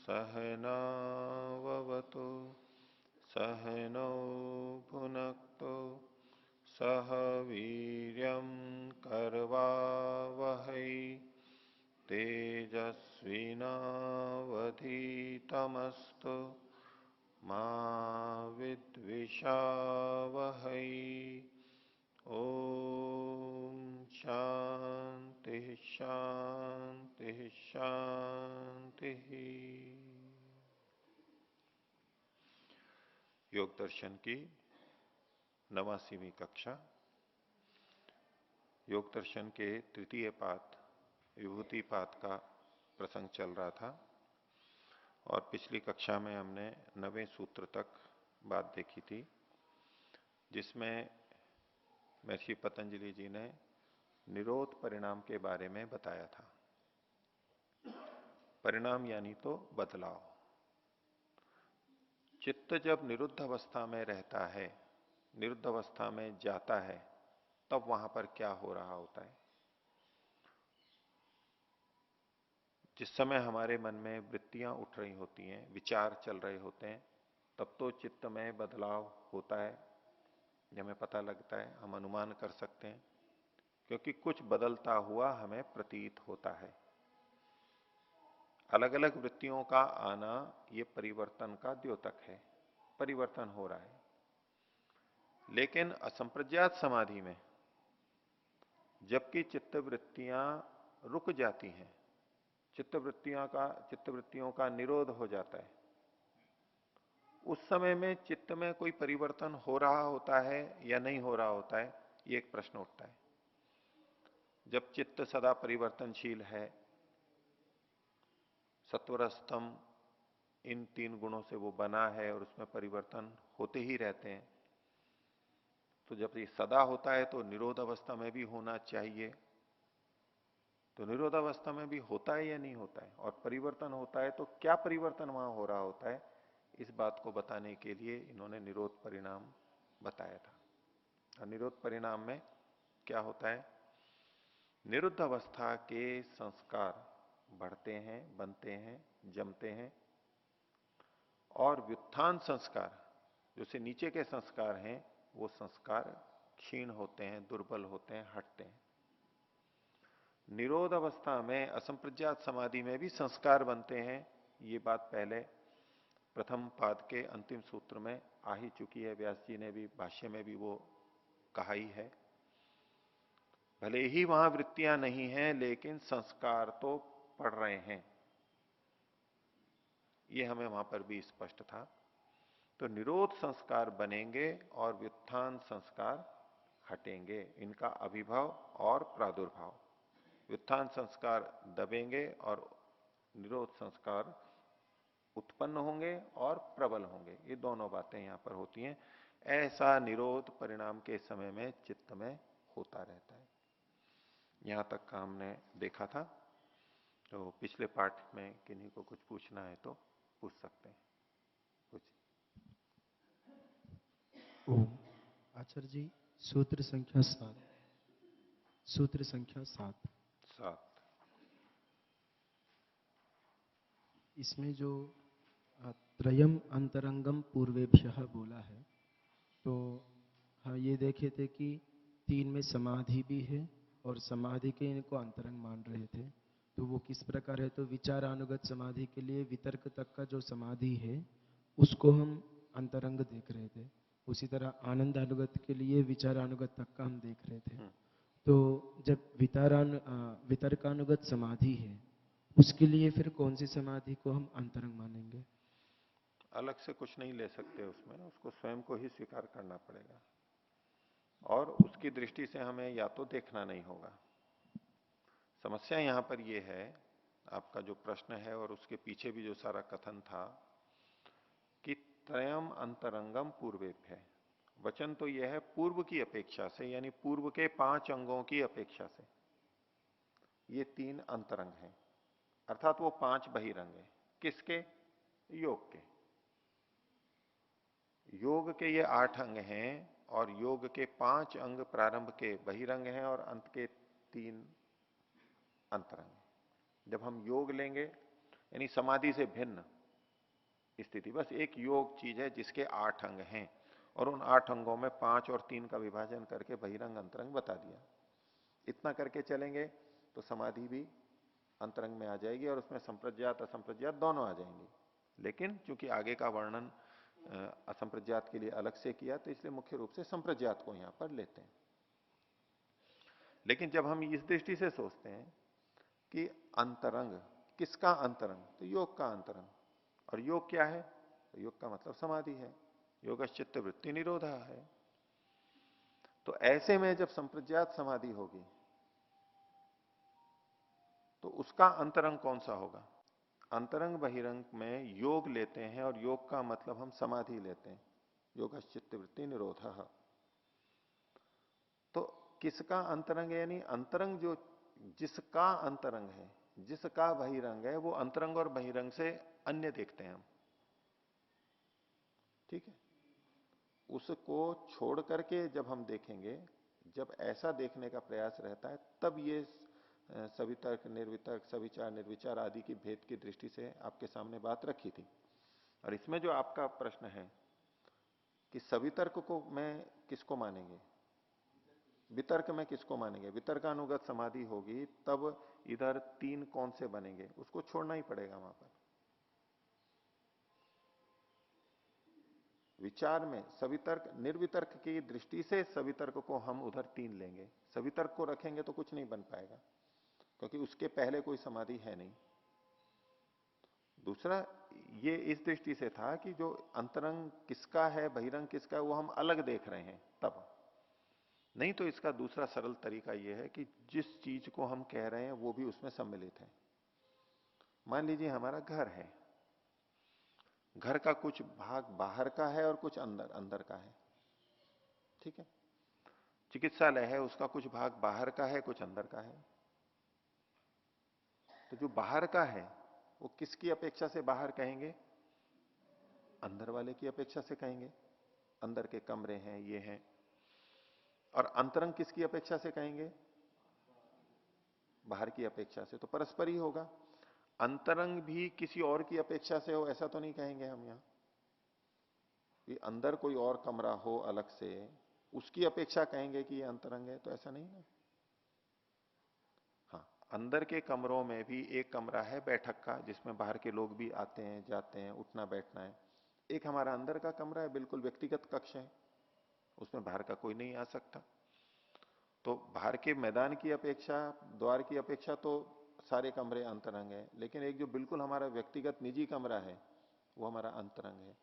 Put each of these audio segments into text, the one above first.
सहनाववतु सहनौ भुनक्तु सह वीर्यं करवावहै तेजस्विनावधीतमस्तु मा विद्विषावहै। ओम शांति शांति शांति। योग दर्शन की 89वीं कक्षा। योग दर्शन के तृतीय पाद विभूति पाद का प्रसंग चल रहा था और पिछली कक्षा में हमने 9वें सूत्र तक बात देखी थी, जिसमें महर्षि पतंजलि जी ने निरोध परिणाम के बारे में बताया था। परिणाम यानी तो बदलाव। चित्त जब निरुद्ध अवस्था में रहता है, निरुद्ध अवस्था में जाता है, तब वहां पर क्या हो रहा होता है। जिस समय हमारे मन में वृत्तियां उठ रही होती हैं, विचार चल रहे होते हैं, तब तो चित्त में बदलाव होता है, हमें पता लगता है, हम अनुमान कर सकते हैं, क्योंकि कुछ बदलता हुआ हमें प्रतीत होता है। अलग अलग वृत्तियों का आना ये परिवर्तन का द्योतक है, परिवर्तन हो रहा है। लेकिन असंप्रज्ञात समाधि में जबकि चित्त वृत्तियां रुक जाती हैं, चित्त वृत्तियों का निरोध हो जाता है, उस समय में चित्त में कोई परिवर्तन हो रहा होता है या नहीं हो रहा होता है, ये एक प्रश्न उठता है। जब चित्त सदा परिवर्तनशील है, सत्वरस्तम इन 3 गुणों से वो बना है और उसमें परिवर्तन होते ही रहते हैं, तो जब ये सदा होता है तो निरोध अवस्था में भी होना चाहिए। तो निरोध अवस्था में भी होता है या नहीं होता है, और परिवर्तन होता है तो क्या परिवर्तन वहां हो रहा होता है, इस बात को बताने के लिए इन्होंने निरोध परिणाम बताया था। और निरोध परिणाम में क्या होता है, निरुद्ध अवस्था के संस्कार बढ़ते हैं, बनते हैं, जमते हैं, और व्युत्थान संस्कार जो से नीचे के संस्कार हैं, वो संस्कार क्षीण होते हैं, दुर्बल होते हैं, हटते हैं। निरोध अवस्था में असंप्रज्ञात समाधि में भी संस्कार बनते हैं, ये बात पहले प्रथम पाद के अंतिम सूत्र में आ ही चुकी है। व्यास जी ने भी भाष्य में भी वो कहा ही है। भले ही वहां वृत्तियां नहीं हैं, लेकिन संस्कार तो पड़ रहे हैं, ये हमें वहां पर भी स्पष्ट था। तो निरोध संस्कार बनेंगे और व्युत्थान संस्कार हटेंगे, इनका अभिभाव और प्रादुर्भाव। व्युत्थान संस्कार दबेंगे और निरोध संस्कार उत्पन्न होंगे और प्रबल होंगे, ये दोनों बातें यहां पर होती हैं। ऐसा निरोध परिणाम के समय में चित्त में होता रहता है। यहां तक का हमने देखा था। तो पिछले पाठ में किन्हीं को कुछ पूछना है तो पूछ सकते हैं कुछ। ओम आचार्य जी, सूत्र संख्या 7। सूत्र संख्या 7, 7। इसमें जो त्रयम अंतरंगम पूर्वेभ्यः बोला है, तो हाँ, ये देखे थे कि 3 में समाधि भी है और समाधि के इनको अंतरंग मान रहे थे। तो वो किस प्रकार है, तो विचारानुगत समाधि के लिए वितर्क तक का जो समाधि है उसको हम अंतरंग देख रहे थे। उसी तरह आनंदानुगत के लिए विचारानुगत तक का हम देख रहे थे। तो जब वितर्कानुगत समाधि है, उसके लिए फिर कौन सी समाधि को हम अंतरंग मानेंगे? अलग से कुछ नहीं ले सकते उसमें, उसको स्वयं को ही स्वीकार करना पड़ेगा, और उसकी दृष्टि से हमें या तो देखना नहीं होगा। समस्या यहां पर यह है, आपका जो प्रश्न है और उसके पीछे भी जो सारा कथन था कि त्रयम अंतरंगम पूर्वेभ्य, वचन तो यह है पूर्व की अपेक्षा से, यानी पूर्व के 5 अंगों की अपेक्षा से ये 3 अंतरंग हैं, अर्थात वो 5 बहिरंग हैं। किसके? योग के। योग के ये 8 अंग हैं और योग के 5 अंग प्रारंभ के बहिरंग हैं और अंत के 3 अंतरंग। जब हम योग लेंगे, यानी समाधि से भिन्न स्थिति। बस एक योग चीज है जिसके 8 अंग हैं, और उन 8 अंगों में 5 और 3 का विभाजन करके बहिरंग अंतरंग बता दिया। इतना करके चलेंगे तो समाधि भी अंतरंग में आ जाएगी, और उसमें संप्रज्ञात असंप्रज्ञात दोनों आ जाएंगे। लेकिन चूंकि आगे का वर्णन असंप्रज्ञात के लिए अलग से किया, तो इसलिए मुख्य रूप से संप्रज्ञात को यहां पर लेते हैं। लेकिन जब हम इस दृष्टि से सोचते हैं कि अंतरंग, किसका अंतरंग, तो योग का अंतरंग। और योग क्या है, तो योग का मतलब समाधि है, योगश्चित्त वृत्ति निरोधा है। तो ऐसे में जब संप्रज्ञात समाधि होगी तो उसका अंतरंग कौन सा होगा। अंतरंग बहिरंग में योग लेते हैं, और योग का मतलब हम समाधि लेते हैं, योगश्चित्त वृत्ति निरोधा। तो किसका अंतरंग है, यानी अंतरंग जो, जिसका अंतरंग है, जिसका बहिरंग है, वो अंतरंग और बहिरंग से अन्य देखते हैं हम। ठीक है, उसको छोड़ करके जब हम देखेंगे, जब ऐसा देखने का प्रयास रहता है, तब ये सवितर्क निर्वितर्क सविचार निर्विचार आदि की भेद की दृष्टि से आपके सामने बात रखी थी। और इसमें जो आपका प्रश्न है कि सवितर्क को मैं किसको मानेंगे, वितर्क में किसको मानेंगे, वितर्कानुगत समाधि होगी तब इधर 3 कौन से बनेंगे, उसको छोड़ना ही पड़ेगा वहां पर। विचार में सवितर्क निर्वितर्क की दृष्टि से सवितर्क को हम उधर 3 लेंगे, सवितर्क को रखेंगे तो कुछ नहीं बन पाएगा, क्योंकि उसके पहले कोई समाधि है नहीं। दूसरा, ये इस दृष्टि से था कि जो अंतरंग किसका है बहिरंग किसका है वो हम अलग देख रहे हैं तब। नहीं तो इसका दूसरा सरल तरीका यह है कि जिस चीज को हम कह रहे हैं वो भी उसमें सम्मिलित है। मान लीजिए हमारा घर है, घर का कुछ भाग बाहर का है और कुछ अंदर अंदर का है। ठीक है, चिकित्सालय है, उसका कुछ भाग बाहर का है कुछ अंदर का है। तो जो बाहर का है वो किसकी अपेक्षा से बाहर कहेंगे, अंदर वाले की अपेक्षा से कहेंगे, अंदर के कमरे हैं ये हैं। और अंतरंग किसकी अपेक्षा से कहेंगे, बाहर की अपेक्षा से। तो परस्पर ही होगा, अंतरंग भी किसी और की अपेक्षा से हो ऐसा तो नहीं कहेंगे हम यहां कि अंदर कोई और कमरा हो अलग से उसकी अपेक्षा कहेंगे कि ये अंतरंग है, तो ऐसा नहीं है। हाँ, अंदर के कमरों में भी एक कमरा है बैठक का जिसमें बाहर के लोग भी आते हैं जाते हैं, उठना बैठना है। एक हमारा अंदर का कमरा है, बिल्कुल व्यक्तिगत कक्ष है, उसमें बाहर का कोई नहीं आ सकता। तो बाहर के मैदान की अपेक्षा, द्वार की अपेक्षा तो सारे कमरे अंतरंग है, लेकिन एक जो बिल्कुल हमारा व्यक्तिगत निजी कमरा है वो हमारा अंतरंग है,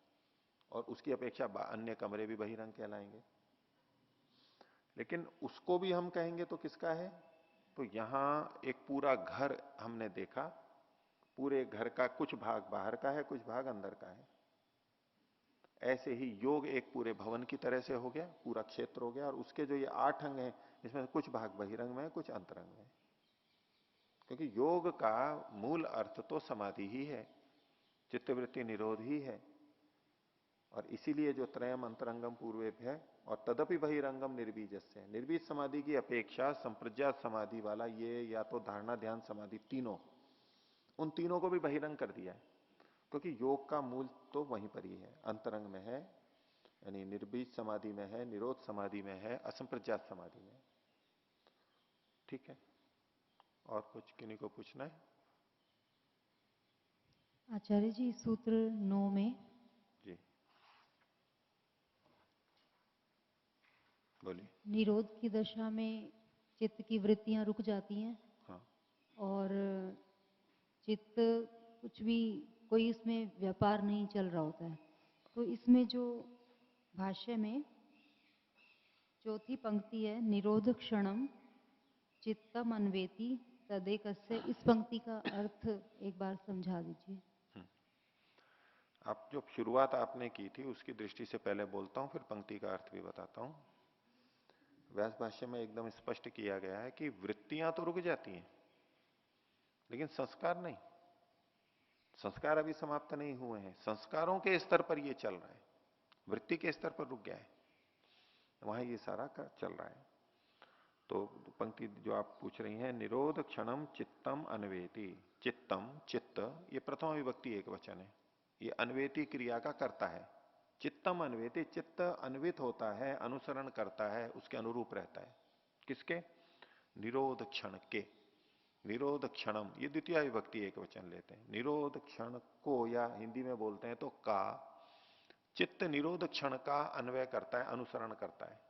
और उसकी अपेक्षा अन्य कमरे भी बहिरंग कहलाएंगे। लेकिन उसको भी हम कहेंगे तो किसका है, तो यहां एक पूरा घर हमने देखा, पूरे घर का कुछ भाग बाहर का है कुछ भाग अंदर का है। ऐसे ही योग एक पूरे भवन की तरह से हो गया, पूरा क्षेत्र हो गया, और उसके जो ये 8 अंग हैं इसमें कुछ भाग बहिरंग में है कुछ अंतरंग में। क्योंकि योग का मूल अर्थ तो समाधि ही है, चित्तवृत्ति निरोध ही है। और इसीलिए जो त्रयम अंतरंगम पूर्वेभ्य है, और तदपि बहिरंगम निर्बीजस्य, निर्बीज समाधि की अपेक्षा संप्रज्ञात समाधि वाला ये या तो धारणा ध्यान समाधि तीनों, उन तीनों को भी बहिरंग कर दिया है। क्योंकि योग का मूल तो वहीं पर ही है, अंतरंग में है, यानी निर्बीज समाधि में है, निरोध समाधि में है, असंप्रज्ञात समाधि में। ठीक है, और कुछ किन्हीं को पूछना है। आचार्य जी, सूत्र 9 में जी बोलिए। निरोध की दशा में चित्त की वृत्तियां रुक जाती हैं, हाँ और चित्त कुछ भी, कोई इसमें व्यापार नहीं चल रहा होता है। तो इसमें जो भाष्य में चौथी पंक्ति है, निरोध क्षणम चित्तम अन्वेति तदेकस्य, इस पंक्ति का अर्थ एक बार समझा दीजिए। आप जो शुरुआत आपने की थी उसकी दृष्टि से पहले बोलता हूं, फिर पंक्ति का अर्थ भी बताता हूं। व्यास भाष्य में एकदम स्पष्ट किया गया है कि वृत्तियां तो रुक जाती हैं लेकिन संस्कार नहीं, संस्कार अभी समाप्त नहीं हुए हैं, संस्कारों के स्तर पर ये चल रहा है, वृत्ति के स्तर पर रुक गया है, वहां ये सारा चल रहा है। तो पंक्ति जो आप पूछ रही हैं, निरोध क्षणम चित्तम अन्वेति। चित्तम, चित्त, ये प्रथम विभक्ति एक वचन है, ये अन्वेति क्रिया का करता है। चित्तम अन्वेति, चित्त अन्वित होता है, अनुसरण करता है, उसके अनुरूप रहता है। किसके? निरोध क्षण के। निरोध क्षणम, ये द्वितीय विभक्ति एक वचन लेते हैं। निरोध क्षण को, या हिंदी में बोलते हैं तो का, चित्त निरोध क्षण का अन्वय करता है, अनुसरण करता है।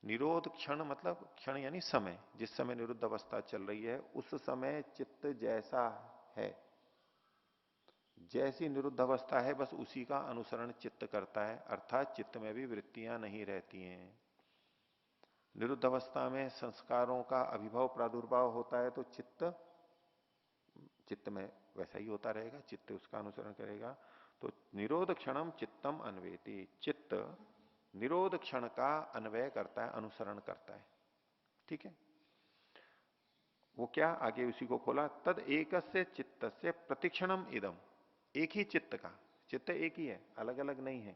निरोध क्षण मतलब क्षण यानी समय, जिस समय निरुद्ध अवस्था चल रही है उस समय चित्त जैसा है, जैसी निरुद्ध अवस्था है बस उसी का अनुसरण चित्त करता है, अर्थात चित्त में भी वृत्तियां नहीं रहती हैं। निरुद्ध अवस्था में संस्कारों का अभिभव प्रादुर्भाव होता है तो चित्त में वैसा ही होता रहेगा, चित्त उसका अनुसरण करेगा। तो निरोध क्षणम चित्तम अन्वेति, चित्त निरोध क्षण का अन्वय करता है, अनुसरण करता है। ठीक है, वो क्या, आगे उसी को खोला, तद एकस्य चित्तस्य प्रतिक्षणम इदम, एक ही चित्त का, चित्त एक ही है, अलग अलग नहीं है।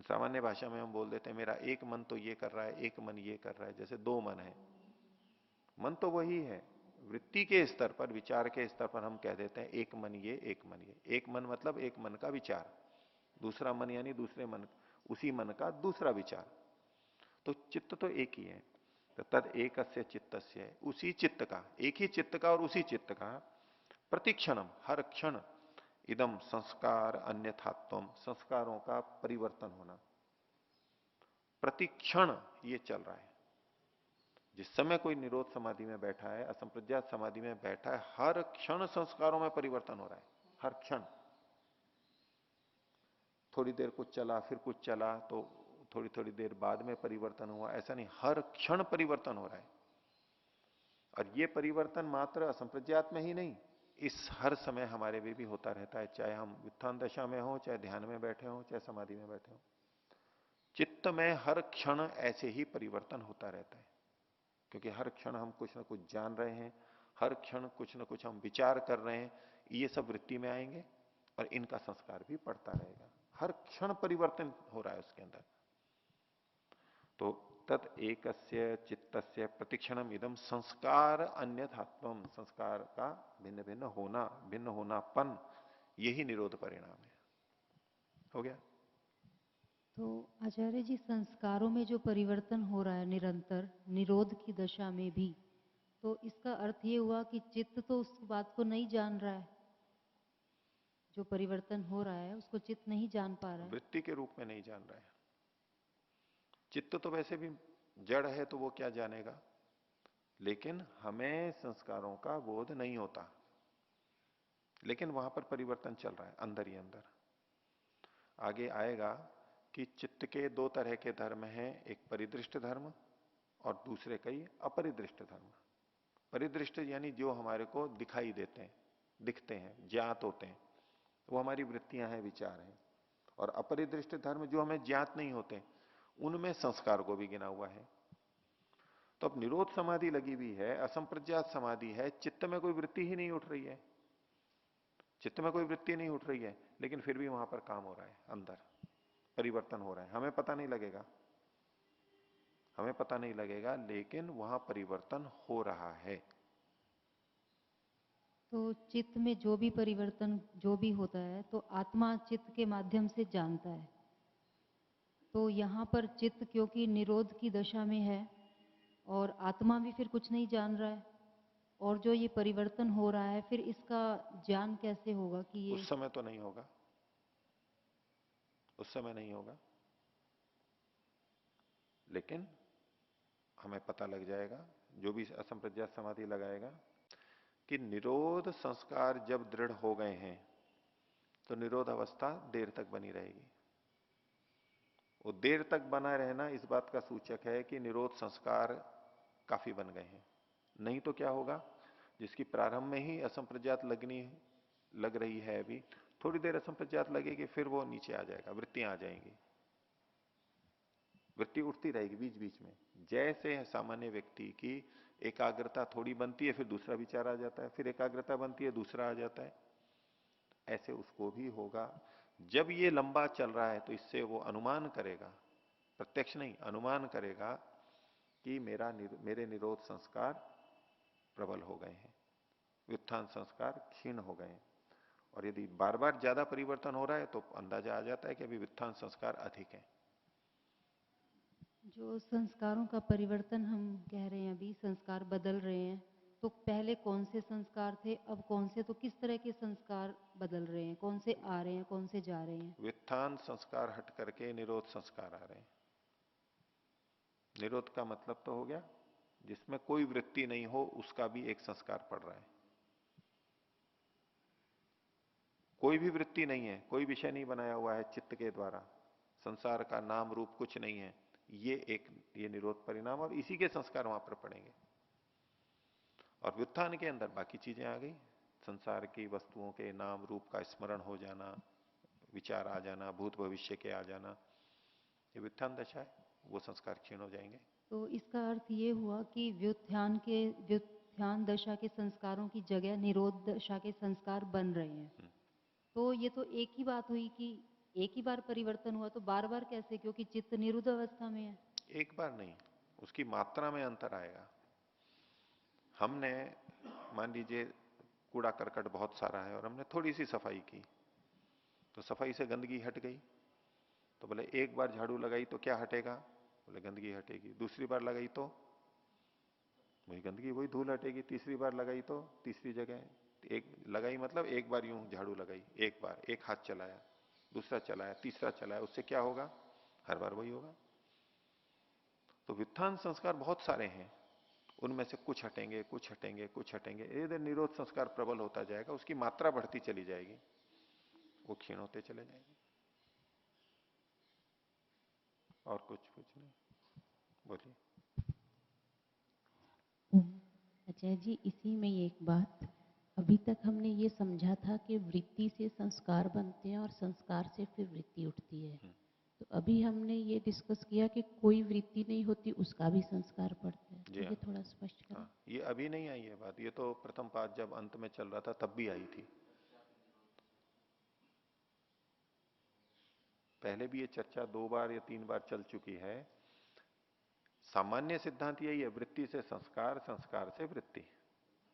सामान्य भाषा में हम बोल देते हैं मेरा एक मन तो ये कर रहा है, एक मन ये कर रहा है, जैसे दो मन है, मन तो वही है, वृत्ति के स्तर पर, विचार के स्तर पर हम कह देते हैं एक मन ये, एक मन ये। एक मन मतलब एक मन का विचार, दूसरा मन यानी दूसरे मन, उसी मन का दूसरा विचार। तो चित्त तो एक ही है। तो तद एकस्य चित्तस्य, उसी चित्त का, एक ही चित्त का और उसी चित्त का, प्रतिक्षणम, हर क्षण, इदम संस्कार अन्यथात्वम, संस्कारों का परिवर्तन होना, प्रतिक्षण ये चल रहा है। जिस समय कोई निरोध समाधि में बैठा है, असंप्रज्ञात समाधि में बैठा है, हर क्षण संस्कारों में परिवर्तन हो रहा है, हर क्षण। थोड़ी देर कुछ चला, फिर कुछ चला, तो थोड़ी थोड़ी देर बाद में परिवर्तन हुआ, ऐसा नहीं, हर क्षण परिवर्तन हो रहा है। और ये परिवर्तन मात्र असंप्रज्ञात में ही नहीं, इस हर समय हमारे भी होता रहता है, चाहे हम व्युत्थान दशा में हो, चाहे ध्यान में बैठे हो, चाहे समाधि में बैठे हो। चित्त में हर क्षण ऐसे ही परिवर्तन होता रहता है, क्योंकि हर क्षण हम कुछ ना कुछ जान रहे हैं, हर क्षण कुछ ना कुछ हम विचार कर रहे हैं, ये सब वृत्ति में आएंगे और इनका संस्कार भी पड़ता रहेगा। हर क्षण परिवर्तन हो रहा है उसके अंदर। तो तत् एकस्य चित्तस्य प्रतिक्षणम इदम संस्कार अन्यथात्वम, संस्कार का भिन्न भिन्न होना, भिन्न होनापन, यही निरोध परिणाम है। हो गया? तो आचार्य जी, संस्कारों में जो परिवर्तन हो रहा है निरंतर निरोध की दशा में भी, तो इसका अर्थ ये हुआ कि चित्त तो उस बात को नहीं जान रहा है, जो परिवर्तन हो रहा है उसको चित्त नहीं जान पा रहा है। वृत्ति के रूप में नहीं जान रहा है। चित्त तो वैसे भी जड़ है, तो वो क्या जानेगा, लेकिन हमें संस्कारों का बोध नहीं होता, लेकिन वहां पर परिवर्तन चल रहा है अंदर ही अंदर। आगे आएगा कि चित्त के दो तरह के धर्म हैं, एक परिदृष्ट धर्म और दूसरे कई अपरिदृष्ट धर्म। परिदृष्ट यानी जो हमारे को दिखाई देते हैं, दिखते हैं, ज्ञात होते हैं, वो हमारी वृत्तियां हैं, विचार हैं। और अपरिदृष्ट धर्म जो हमें ज्ञात नहीं होते, उनमें संस्कार को भी गिना हुआ है। तो अब निरोध समाधि लगी हुई है, असंप्रज्ञात समाधि है, चित्त में कोई वृत्ति ही नहीं उठ रही है, चित्त में कोई वृत्ति नहीं उठ रही है, लेकिन फिर भी वहां पर काम हो रहा है, अंदर परिवर्तन हो रहा है, हमें पता नहीं लगेगा, हमें पता नहीं लगेगा, लेकिन वहां परिवर्तन हो रहा है। तो चित्त में जो भी परिवर्तन जो भी होता है तो आत्मा चित्त के माध्यम से जानता है। तो यहाँ पर चित्त क्योंकि निरोध की दशा में है और आत्मा भी फिर कुछ नहीं जान रहा है, और जो ये परिवर्तन हो रहा है फिर इसका ज्ञान कैसे होगा कि ये। उस समय तो नहीं होगा, उस समय नहीं होगा, लेकिन हमें पता लग जाएगा, जो भी असंप्रज्ञात समाधि लगाएगा, कि निरोध संस्कार जब दृढ़ हो गए हैं तो निरोध अवस्था देर तक बनी रहेगी। वो देर तक बना रहना इस बात का सूचक है कि निरोध संस्कार काफी बन गए हैं। नहीं तो क्या होगा, जिसकी प्रारंभ में ही असंप्रज्ञात लग रही है, अभी थोड़ी देर असंप्रज्ञात लगेगी, फिर वो नीचे आ जाएगा, वृत्तियां आ जाएंगी, वृत्ति उठती रहेगी बीच बीच में। जैसे सामान्य व्यक्ति की एकाग्रता थोड़ी बनती है, फिर दूसरा विचार आ जाता है, फिर एकाग्रता बनती है, दूसरा आ जाता है, ऐसे उसको भी होगा। जब ये लंबा चल रहा है तो इससे वो अनुमान करेगा, प्रत्यक्ष नहीं, अनुमान करेगा कि मेरे निरोध संस्कार प्रबल हो गए हैं, व्युत्थान संस्कार क्षीण हो गए हैं। और यदि बार बार ज्यादा परिवर्तन हो रहा है तो अंदाजा आ जाता है कि अभी व्युत्थान संस्कार अधिक है। जो संस्कारों का परिवर्तन हम कह रहे हैं, अभी संस्कार बदल रहे हैं, तो पहले कौन से संस्कार थे, अब कौन से, तो किस तरह के संस्कार बदल रहे हैं, कौन से आ रहे हैं, कौन से जा रहे हैं? व्युत्थान संस्कार हट करके निरोध संस्कार आ रहे हैं। निरोध का मतलब तो हो गया जिसमें कोई वृत्ति नहीं हो, उसका भी एक संस्कार पड़ रहा है। कोई भी वृत्ति नहीं है, कोई विषय नहीं बनाया हुआ है चित्त के द्वारा, संसार का नाम रूप कुछ नहीं है, ये निरोध परिणाम, और इसी के संस्कार वहां पर पड़ेंगे। और व्युत्थान के अंदर बाकी चीजें आ गई, संसार की वस्तुओं के नाम रूप का स्मरण हो जाना, विचार आ जाना, भूत भविष्य के आ जाना, ये व्युत्थान दशा है, वो संस्कार क्षीण हो जाएंगे। तो इसका अर्थ ये हुआ कि व्युत्थान दशा के संस्कारों की जगह निरोध दशा के संस्कार बन रहे हैं। तो ये तो एक ही बात हुई कि एक ही बार परिवर्तन हुआ, तो बार बार कैसे, क्योंकि चित्त निरुद्ध अवस्था में है। एक बार नहीं, उसकी मात्रा में अंतर आएगा। हमने मान लीजिए कूड़ा करकट बहुत सारा है और हमने थोड़ी सी सफाई की, तो सफाई से गंदगी हट गई। तो बोले एक बार झाड़ू लगाई तो क्या हटेगा? बोले गंदगी हटेगी। दूसरी बार लगाई तो वही गंदगी, वही धूल हटेगी। तीसरी बार लगाई तो तीसरी जगह, एक लगाई मतलब एक बार यूं झाड़ू लगाई, एक बार एक हाथ चलाया, दूसरा चलाया, तीसरा चलाया, उससे क्या होगा? हर बार वही होगा। तो व्युत्थान संस्कार बहुत सारे हैं, उनमें से कुछ हटेंगे, कुछ हटेंगे, कुछ हटेंगे। इधर निरोध संस्कार प्रबल होता जाएगा, उसकी मात्रा बढ़ती चली जाएगी, वो क्षीण होते चले जाएंगे। और कुछ नहीं, बोलिए। अजय जी, इसी में एक बात, अभी तक हमने ये समझा था कि वृत्ति से संस्कार बनते हैं और संस्कार से फिर वृत्ति उठती है। तो अभी हमने ये डिस्कस किया कि कोई वृत्ति नहीं होती, उसका भी संस्कार पड़ता है। जी तो हाँ, ये थोड़ा स्पष्ट करें। हाँ, ये अभी नहीं आई है बात, ये तो प्रथम पाठ जब अंत में चल रहा था तब भी आई थी। पहले भी ये चर्चा 2 बार या 3 बार चल चुकी है। सामान्य सिद्धांत यही है, वृत्ति से संस्कार, संस्कार से वृत्ति।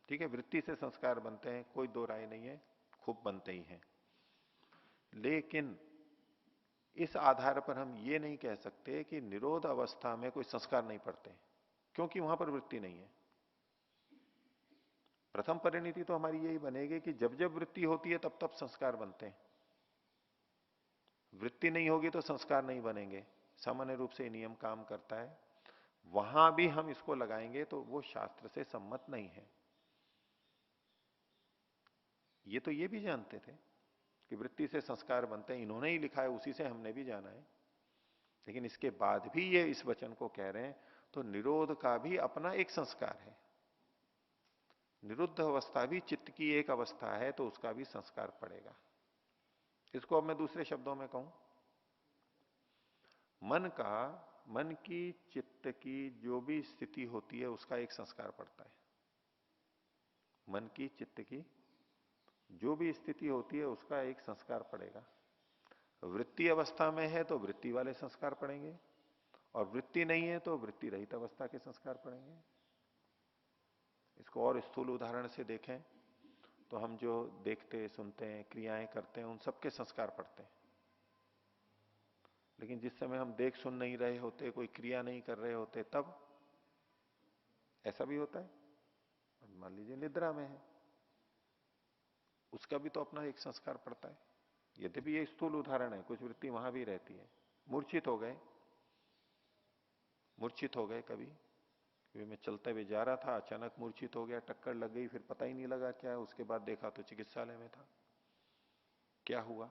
ठीक है, वृत्ति से संस्कार बनते हैं, कोई दो राय नहीं है, खूब बनते ही हैं। लेकिन इस आधार पर हम ये नहीं कह सकते कि निरोध अवस्था में कोई संस्कार नहीं पड़ते, क्योंकि वहां पर वृत्ति नहीं है। प्रथम परिणति तो हमारी यही बनेगी कि जब जब वृत्ति होती है तब तब संस्कार बनते हैं। वृत्ति नहीं होगी तो संस्कार नहीं बनेंगे, सामान्य रूप से नियम काम करता है। वहां भी हम इसको लगाएंगे तो वो शास्त्र से सम्मत नहीं है। ये तो ये भी जानते थे कि वृत्ति से संस्कार बनते हैं, इन्होंने ही लिखा है, उसी से हमने भी जाना है। लेकिन इसके बाद भी ये इस वचन को कह रहे हैं, तो निरोध का भी अपना एक संस्कार है। निरुद्ध अवस्था भी चित्त की एक अवस्था है, तो उसका भी संस्कार पड़ेगा। इसको अब मैं दूसरे शब्दों में कहूं, मन की चित्त की जो भी स्थिति होती है उसका एक संस्कार पड़ता है। मन की चित्त की जो भी स्थिति होती है उसका एक संस्कार पड़ेगा। वृत्ति अवस्था में है तो वृत्ति वाले संस्कार पड़ेंगे, और वृत्ति नहीं है तो वृत्ति रहित अवस्था के संस्कार पड़ेंगे। इसको और स्थूल उदाहरण से देखें तो हम जो देखते सुनते हैं, क्रियाएं करते हैं, उन सबके संस्कार पड़ते हैं। लेकिन जिस समय हम देख सुन नहीं रहे होते, कोई क्रिया नहीं कर रहे होते, तब ऐसा भी होता है। मान लीजिए निद्रा में है, उसका भी तो अपना एक संस्कार पड़ता है। यद्यपि ये स्थूल उदाहरण है, कुछ वृत्ति वहां भी रहती है। मूर्छित हो गए, कभी मैं चलते हुए जा रहा था, अचानक मूर्छित हो गया, टक्कर लग गई, फिर पता ही नहीं लगा क्या, उसके बाद देखा तो चिकित्सालय में था, क्या हुआ।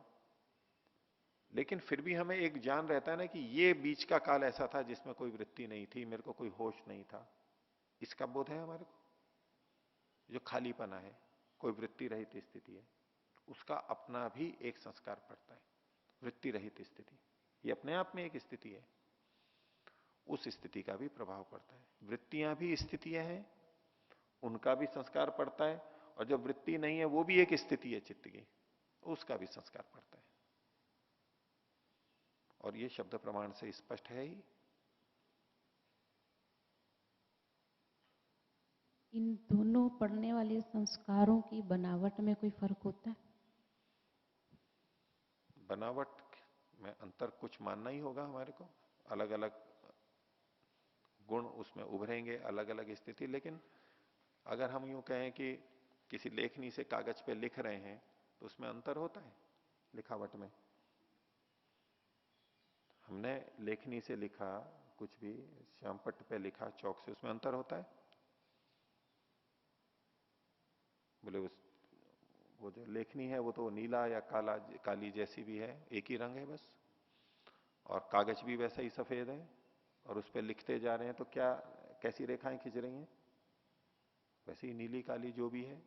लेकिन फिर भी हमें एक ज्ञान रहता है ना कि ये बीच का काल ऐसा था जिसमें कोई वृत्ति नहीं थी, मेरे को कोई होश नहीं था। इसका बोध है हमारे को। जो खालीपना है, कोई वृत्ति रहित स्थिति है, उसका अपना भी एक संस्कार पड़ता है। वृत्ति रहित स्थिति ये अपने आप में एक स्थिति है, उस स्थिति का भी प्रभाव पड़ता है। वृत्तियां भी स्थितियां हैं, उनका भी संस्कार पड़ता है, और जब वृत्ति नहीं है वो भी एक स्थिति है चित्त की, उसका भी संस्कार पड़ता है। और ये शब्द प्रमाण से स्पष्ट है ही। इन दोनों पढ़ने वाले संस्कारों की बनावट में कोई फर्क होता है? बनावट में अंतर कुछ मानना ही होगा हमारे को। अलग अलग गुण उसमें उभरेंगे, अलग अलग स्थिति। लेकिन अगर हम यूं कहें कि किसी लेखनी से कागज पे लिख रहे हैं तो उसमें अंतर होता है लिखावट में। हमने लेखनी से लिखा, कुछ भी श्यामपट्ट पे लिखा चौक से, उसमें अंतर होता है? बोले उस वो जो लेखनी है वो तो नीला या काला, काली जैसी भी है, एक ही रंग है बस, और कागज भी वैसा ही सफेद है, और उस पर लिखते जा रहे हैं तो क्या कैसी रेखाएं खिंच रही हैं? वैसे ही नीली काली जो भी है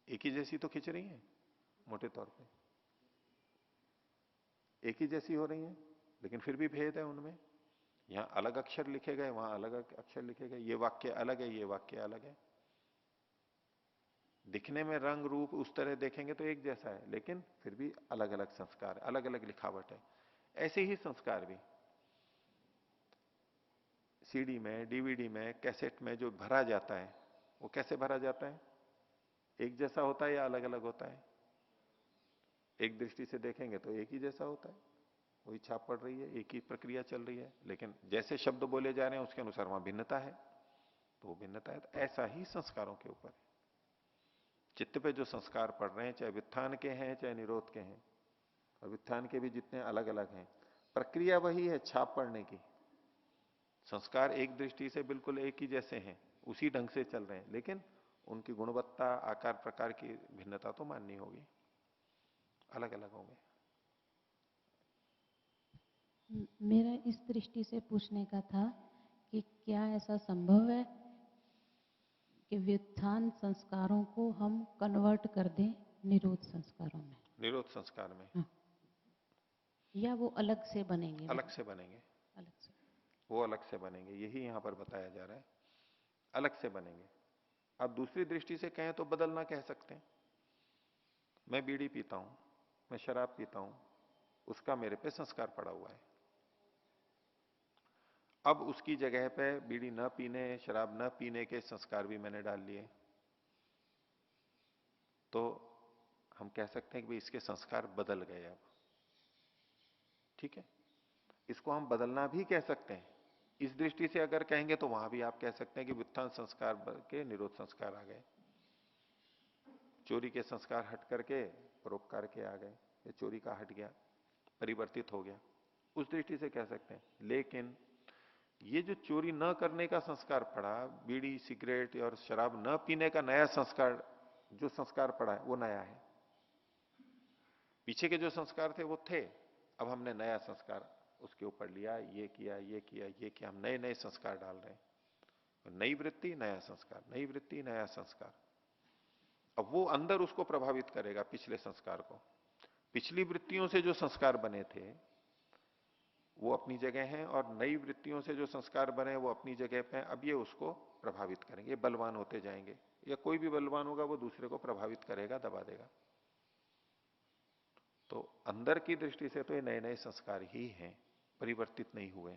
एक ही जैसी तो खिंच रही हैं मोटे तौर पे, एक ही जैसी हो रही हैं, लेकिन फिर भी भेद है उनमें। यहां अलग अक्षर लिखे गए, वहां अलग अक्षर लिखे गए, ये वाक्य अलग है, ये वाक्य अलग है। दिखने में रंग रूप उस तरह देखेंगे तो एक जैसा है, लेकिन फिर भी अलग अलग संस्कार, अलग अलग लिखावट है। ऐसे ही संस्कार भी सीडी में, डीवीडी में, कैसेट में जो भरा जाता है वो कैसे भरा जाता है? एक जैसा होता है या अलग अलग होता है? एक दृष्टि से देखेंगे तो एक ही जैसा होता है, वही छाप पड़ रही है, एक ही प्रक्रिया चल रही है, लेकिन जैसे शब्द बोले जा रहे हैं उसके अनुसार वहां भिन्नता है। तो वो भिन्नता है, तो ऐसा ही संस्कारों के ऊपर चित्त पे जो संस्कार पड़ रहे हैं, चाहे व्युत्थान के हैं चाहे निरोध के हैं, और व्युत्थान के भी जितने अलग अलग हैं, प्रक्रिया वही है छाप पड़ने की। संस्कार एक दृष्टि से बिल्कुल एक ही जैसे हैं, उसी ढंग से चल रहे हैं, लेकिन उनकी गुणवत्ता, आकार प्रकार की भिन्नता तो माननी होगी, अलग अलग होंगे। मेरा इस दृष्टि से पूछने का था कि क्या ऐसा संभव है कि व्युत्थान संस्कारों को हम कन्वर्ट कर दें निरोध संस्कारों में? निरोध संस्कार में? हाँ। या वो अलग से बनेंगे? अलग से बनेंगे, अलग से। वो अलग से बनेंगे, यही यहां पर बताया जा रहा है, अलग से बनेंगे। आप दूसरी दृष्टि से कहें तो बदलना कह सकते हैं। मैं बीड़ी पीता हूं, मैं शराब पीता हूं, उसका मेरे पे संस्कार पड़ा हुआ है। अब उसकी जगह पे बीड़ी न पीने, शराब न पीने के संस्कार भी मैंने डाल लिए, तो हम कह सकते हैं कि भाई इसके संस्कार बदल गए अब। ठीक है, इसको हम बदलना भी कह सकते हैं। इस दृष्टि से अगर कहेंगे तो वहां भी आप कह सकते हैं कि व्युत्थान संस्कार के निरोध संस्कार आ गए, चोरी के संस्कार हट करके परोपकार के आ गए, या चोरी का हट गया, परिवर्तित हो गया, उस दृष्टि से कह सकते हैं। लेकिन ये जो चोरी न करने का संस्कार पड़ा, बीड़ी सिगरेट और शराब न पीने का नया संस्कार, जो संस्कार पड़ा है वो नया है। पीछे के जो संस्कार थे वो थे, अब हमने नया संस्कार उसके ऊपर लिया, ये किया, ये किया, ये किया, हम नए नए संस्कार डाल रहे हैं। नई वृत्ति नया संस्कार, नई वृत्ति नया संस्कार। अब वो अंदर उसको प्रभावित करेगा, पिछले संस्कार को। पिछली वृत्तियों से जो संस्कार बने थे वो अपनी जगह हैं, और नई वृत्तियों से जो संस्कार बने वो अपनी जगह पे हैं। अब ये उसको प्रभावित करेंगे, बलवान होते जाएंगे, या कोई भी बलवान होगा वो दूसरे को प्रभावित करेगा, दबा देगा। तो अंदर की दृष्टि से तो ये नए नए संस्कार ही हैं, परिवर्तित नहीं हुए।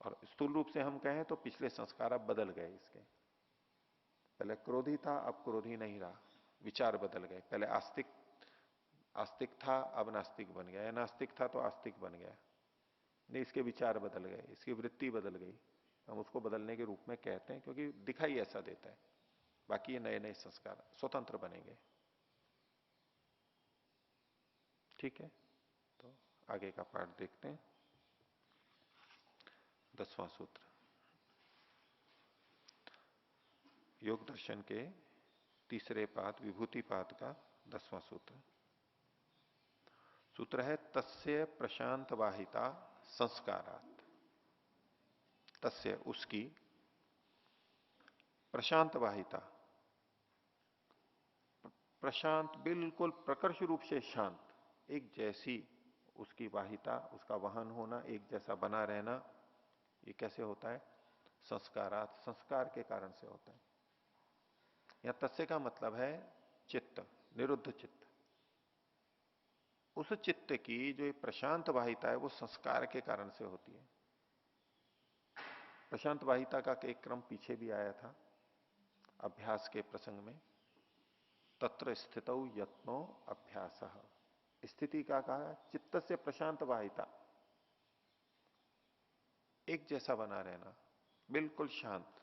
और स्थूल रूप से हम कहें तो पिछले संस्कार अब बदल गए इसके। पहले क्रोधी था, अब क्रोधी नहीं रहा, विचार बदल गए। पहले आस्तिक आस्तिक था, अब नास्तिक बन गया, या नास्तिक था तो आस्तिक बन गया। नहीं, इसके विचार बदल गए, इसकी वृत्ति बदल गई, हम उसको बदलने के रूप में कहते हैं, क्योंकि दिखाई ऐसा देता है। बाकी ये नए नए संस्कार स्वतंत्र बनेंगे। ठीक है, तो आगे का पाठ देखते हैं। 10वां सूत्र, योग दर्शन के तीसरे पाद, विभूति पाद का 10वां सूत्र। सूत्र है तस्य प्रशांत वाहिता संस्कारात। तस्य उसकी, प्रशांत वाहिता, प्रशांत बिल्कुल प्रकर्ष रूप से शांत, एक जैसी उसकी वाहिता, उसका वहन होना, एक जैसा बना रहना, ये कैसे होता है? संस्कारात, संस्कार के कारण से होता है। यहां तस्य का मतलब है चित्त, निरुद्ध चित्त। उस चित्त की जो प्रशांत वाहिता है वो संस्कार के कारण से होती है। प्रशांत वाहिता का एक क्रम पीछे भी आया था, अभ्यास के प्रसंग में तत्र स्थितौ यत्नो अभ्यास, स्थिति का कहा चित्त से प्रशांत वाहिता, एक जैसा बना रहना, बिल्कुल शांत।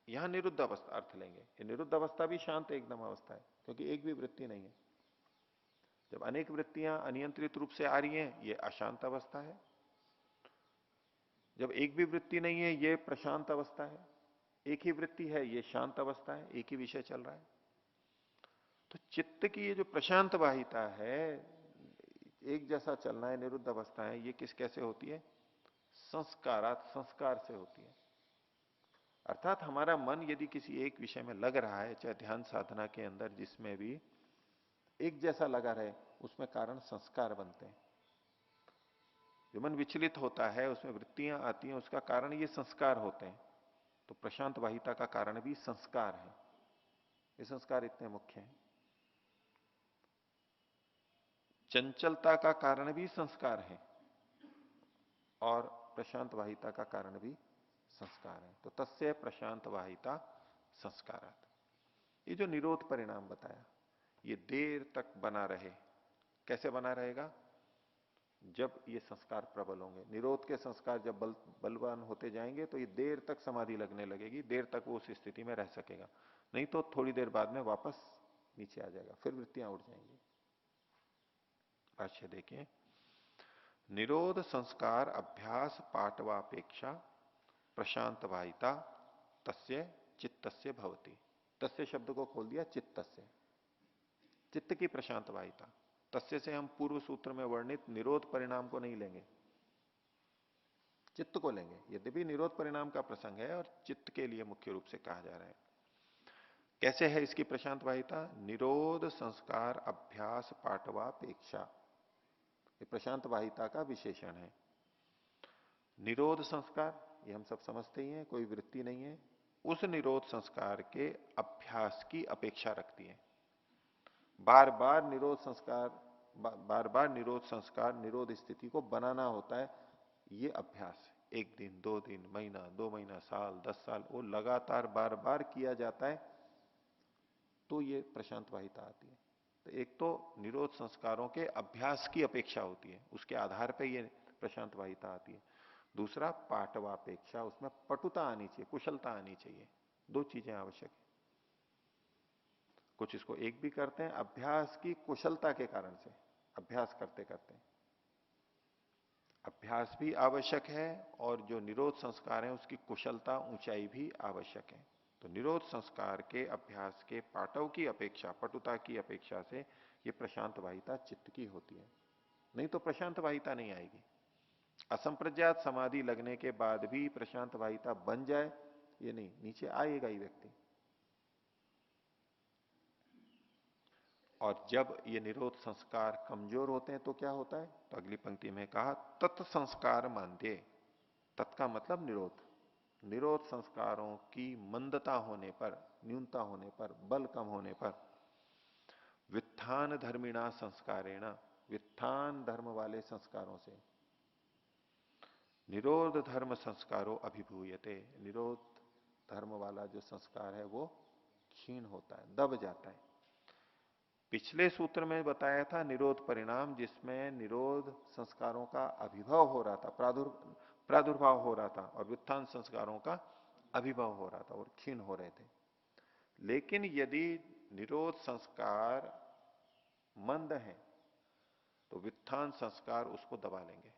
यहां निरुद्ध अवस्था अर्थ लेंगे, ये निरुद्ध अवस्था भी शांत एकदम अवस्था है, क्योंकि एक भी वृत्ति नहीं है। जब अनेक वृत्तियां अनियंत्रित रूप से आ रही हैं, ये अशांत अवस्था है। जब एक भी वृत्ति नहीं है, ये प्रशांत अवस्था है। एक ही वृत्ति है, ये शांत अवस्था है, एक ही विषय चल रहा है। तो चित्त की ये जो प्रशांत वाहिता है, एक जैसा चलना है, निरुद्ध अवस्था है, ये किस कैसे होती है? संस्कारात, संस्कार से होती है। अर्थात हमारा मन यदि किसी एक विषय में लग रहा है, चाहे ध्यान साधना के अंदर जिसमें भी एक जैसा लगा रहे, उसमें कारण संस्कार बनते हैं। जो मन विचलित होता है, उसमें वृत्तियां आती हैं, उसका कारण ये संस्कार होते हैं। तो प्रशांत वाहिता का कारण भी संस्कार है। ये संस्कार इतने मुख्य हैं। चंचलता का कारण भी संस्कार है और प्रशांत वाहिता का कारण भी संस्कार है। तो तस्य प्रशांत वाहिता संस्कारात। ये जो निरोध परिणाम बताया, ये देर तक बना रहे। कैसे बना रहेगा? जब ये संस्कार प्रबल होंगे। निरोध के संस्कार जब बलवान होते जाएंगे तो ये देर तक समाधि लगने लगेगी, देर तक वो उस स्थिति में रह सकेगा। नहीं तो थोड़ी देर बाद में वापस नीचे आ जाएगा, फिर वृत्तियां उठ जाएंगी। भाष्य देखिए, निरोध संस्कार अभ्यास पाटवापेक्षा प्रशांत वाहिता तस्य चित्तस्य भवति। तस्य शब्द को खोल दिया चित्तस्य, चित्त की प्रशांत वाहिता। तस्य से हम पूर्व सूत्र में वर्णित निरोध परिणाम को नहीं लेंगे, चित्त को लेंगे। यद्यपि निरोध परिणाम का प्रसंग है और चित्त के लिए मुख्य रूप से कहा जा रहा है। कैसे है इसकी प्रशांत वाहिता? निरोध संस्कार अभ्यास पाटवापेक्षा, ये प्रशांत वाहिता का विशेषण है। निरोध संस्कार, ये हम सब समझते ही हैं, कोई वृत्ति नहीं है, उस निरोध संस्कार के अभ्यास की अपेक्षा रखती है। बार बार निरोध संस्कार, बार बार निरोध संस्कार, निरोध स्थिति को बनाना होता है। ये अभ्यास एक दिन, 2 दिन, महीना, 2 महीना, साल, 10 साल, वो लगातार बार बार किया जाता है, तो ये प्रशांत वाहिता आती है। तो एक तो निरोध संस्कारों के अभ्यास की अपेक्षा होती है, उसके आधार पर ये प्रशांत वाहिता आती है। दूसरा पाटवापेक्षा, उसमें पटुता आनी चाहिए, कुशलता आनी चाहिए। 2 चीजें आवश्यक है। कुछ इसको एक भी करते हैं अभ्यास की कुशलता के कारण से, अभ्यास करते करते अभ्यास भी आवश्यक है, और जो निरोध संस्कार है उसकी कुशलता, ऊंचाई भी आवश्यक है। तो निरोध संस्कार के अभ्यास के पाटव की अपेक्षा, पटुता की अपेक्षा से ये प्रशांत वाहिता चित्त की होती है। नहीं तो प्रशांत वाहिता नहीं आएगी। असंप्रज्ञात समाधि लगने के बाद भी प्रशांत वाहिता बन जाए, ये नहीं, नीचे आएगा ही व्यक्ति। और जब ये निरोध संस्कार कमजोर होते हैं तो क्या होता है? तो अगली पंक्ति में कहा तत्संस्कार मानते। तत् का मतलब निरोध। निरोध संस्कारों की मंदता होने पर, न्यूनता होने पर, बल कम होने पर, वित्थान धर्मिणा संस्कारेण, वित्थान धर्म वाले संस्कारों से, निरोध धर्म संस्कारों अभिभूयते, निरोध धर्म वाला जो संस्कार है वो क्षीण होता है, दब जाता है। पिछले सूत्र में बताया था निरोध परिणाम, जिसमें निरोध संस्कारों का अभिभव हो रहा था, प्रादुर्भाव हो रहा था, और व्युत्थान संस्कारों का अभिभव हो रहा था और क्षीण हो रहे थे। लेकिन यदि निरोध संस्कार मंद है तो व्युत्थान संस्कार उसको दबा लेंगे।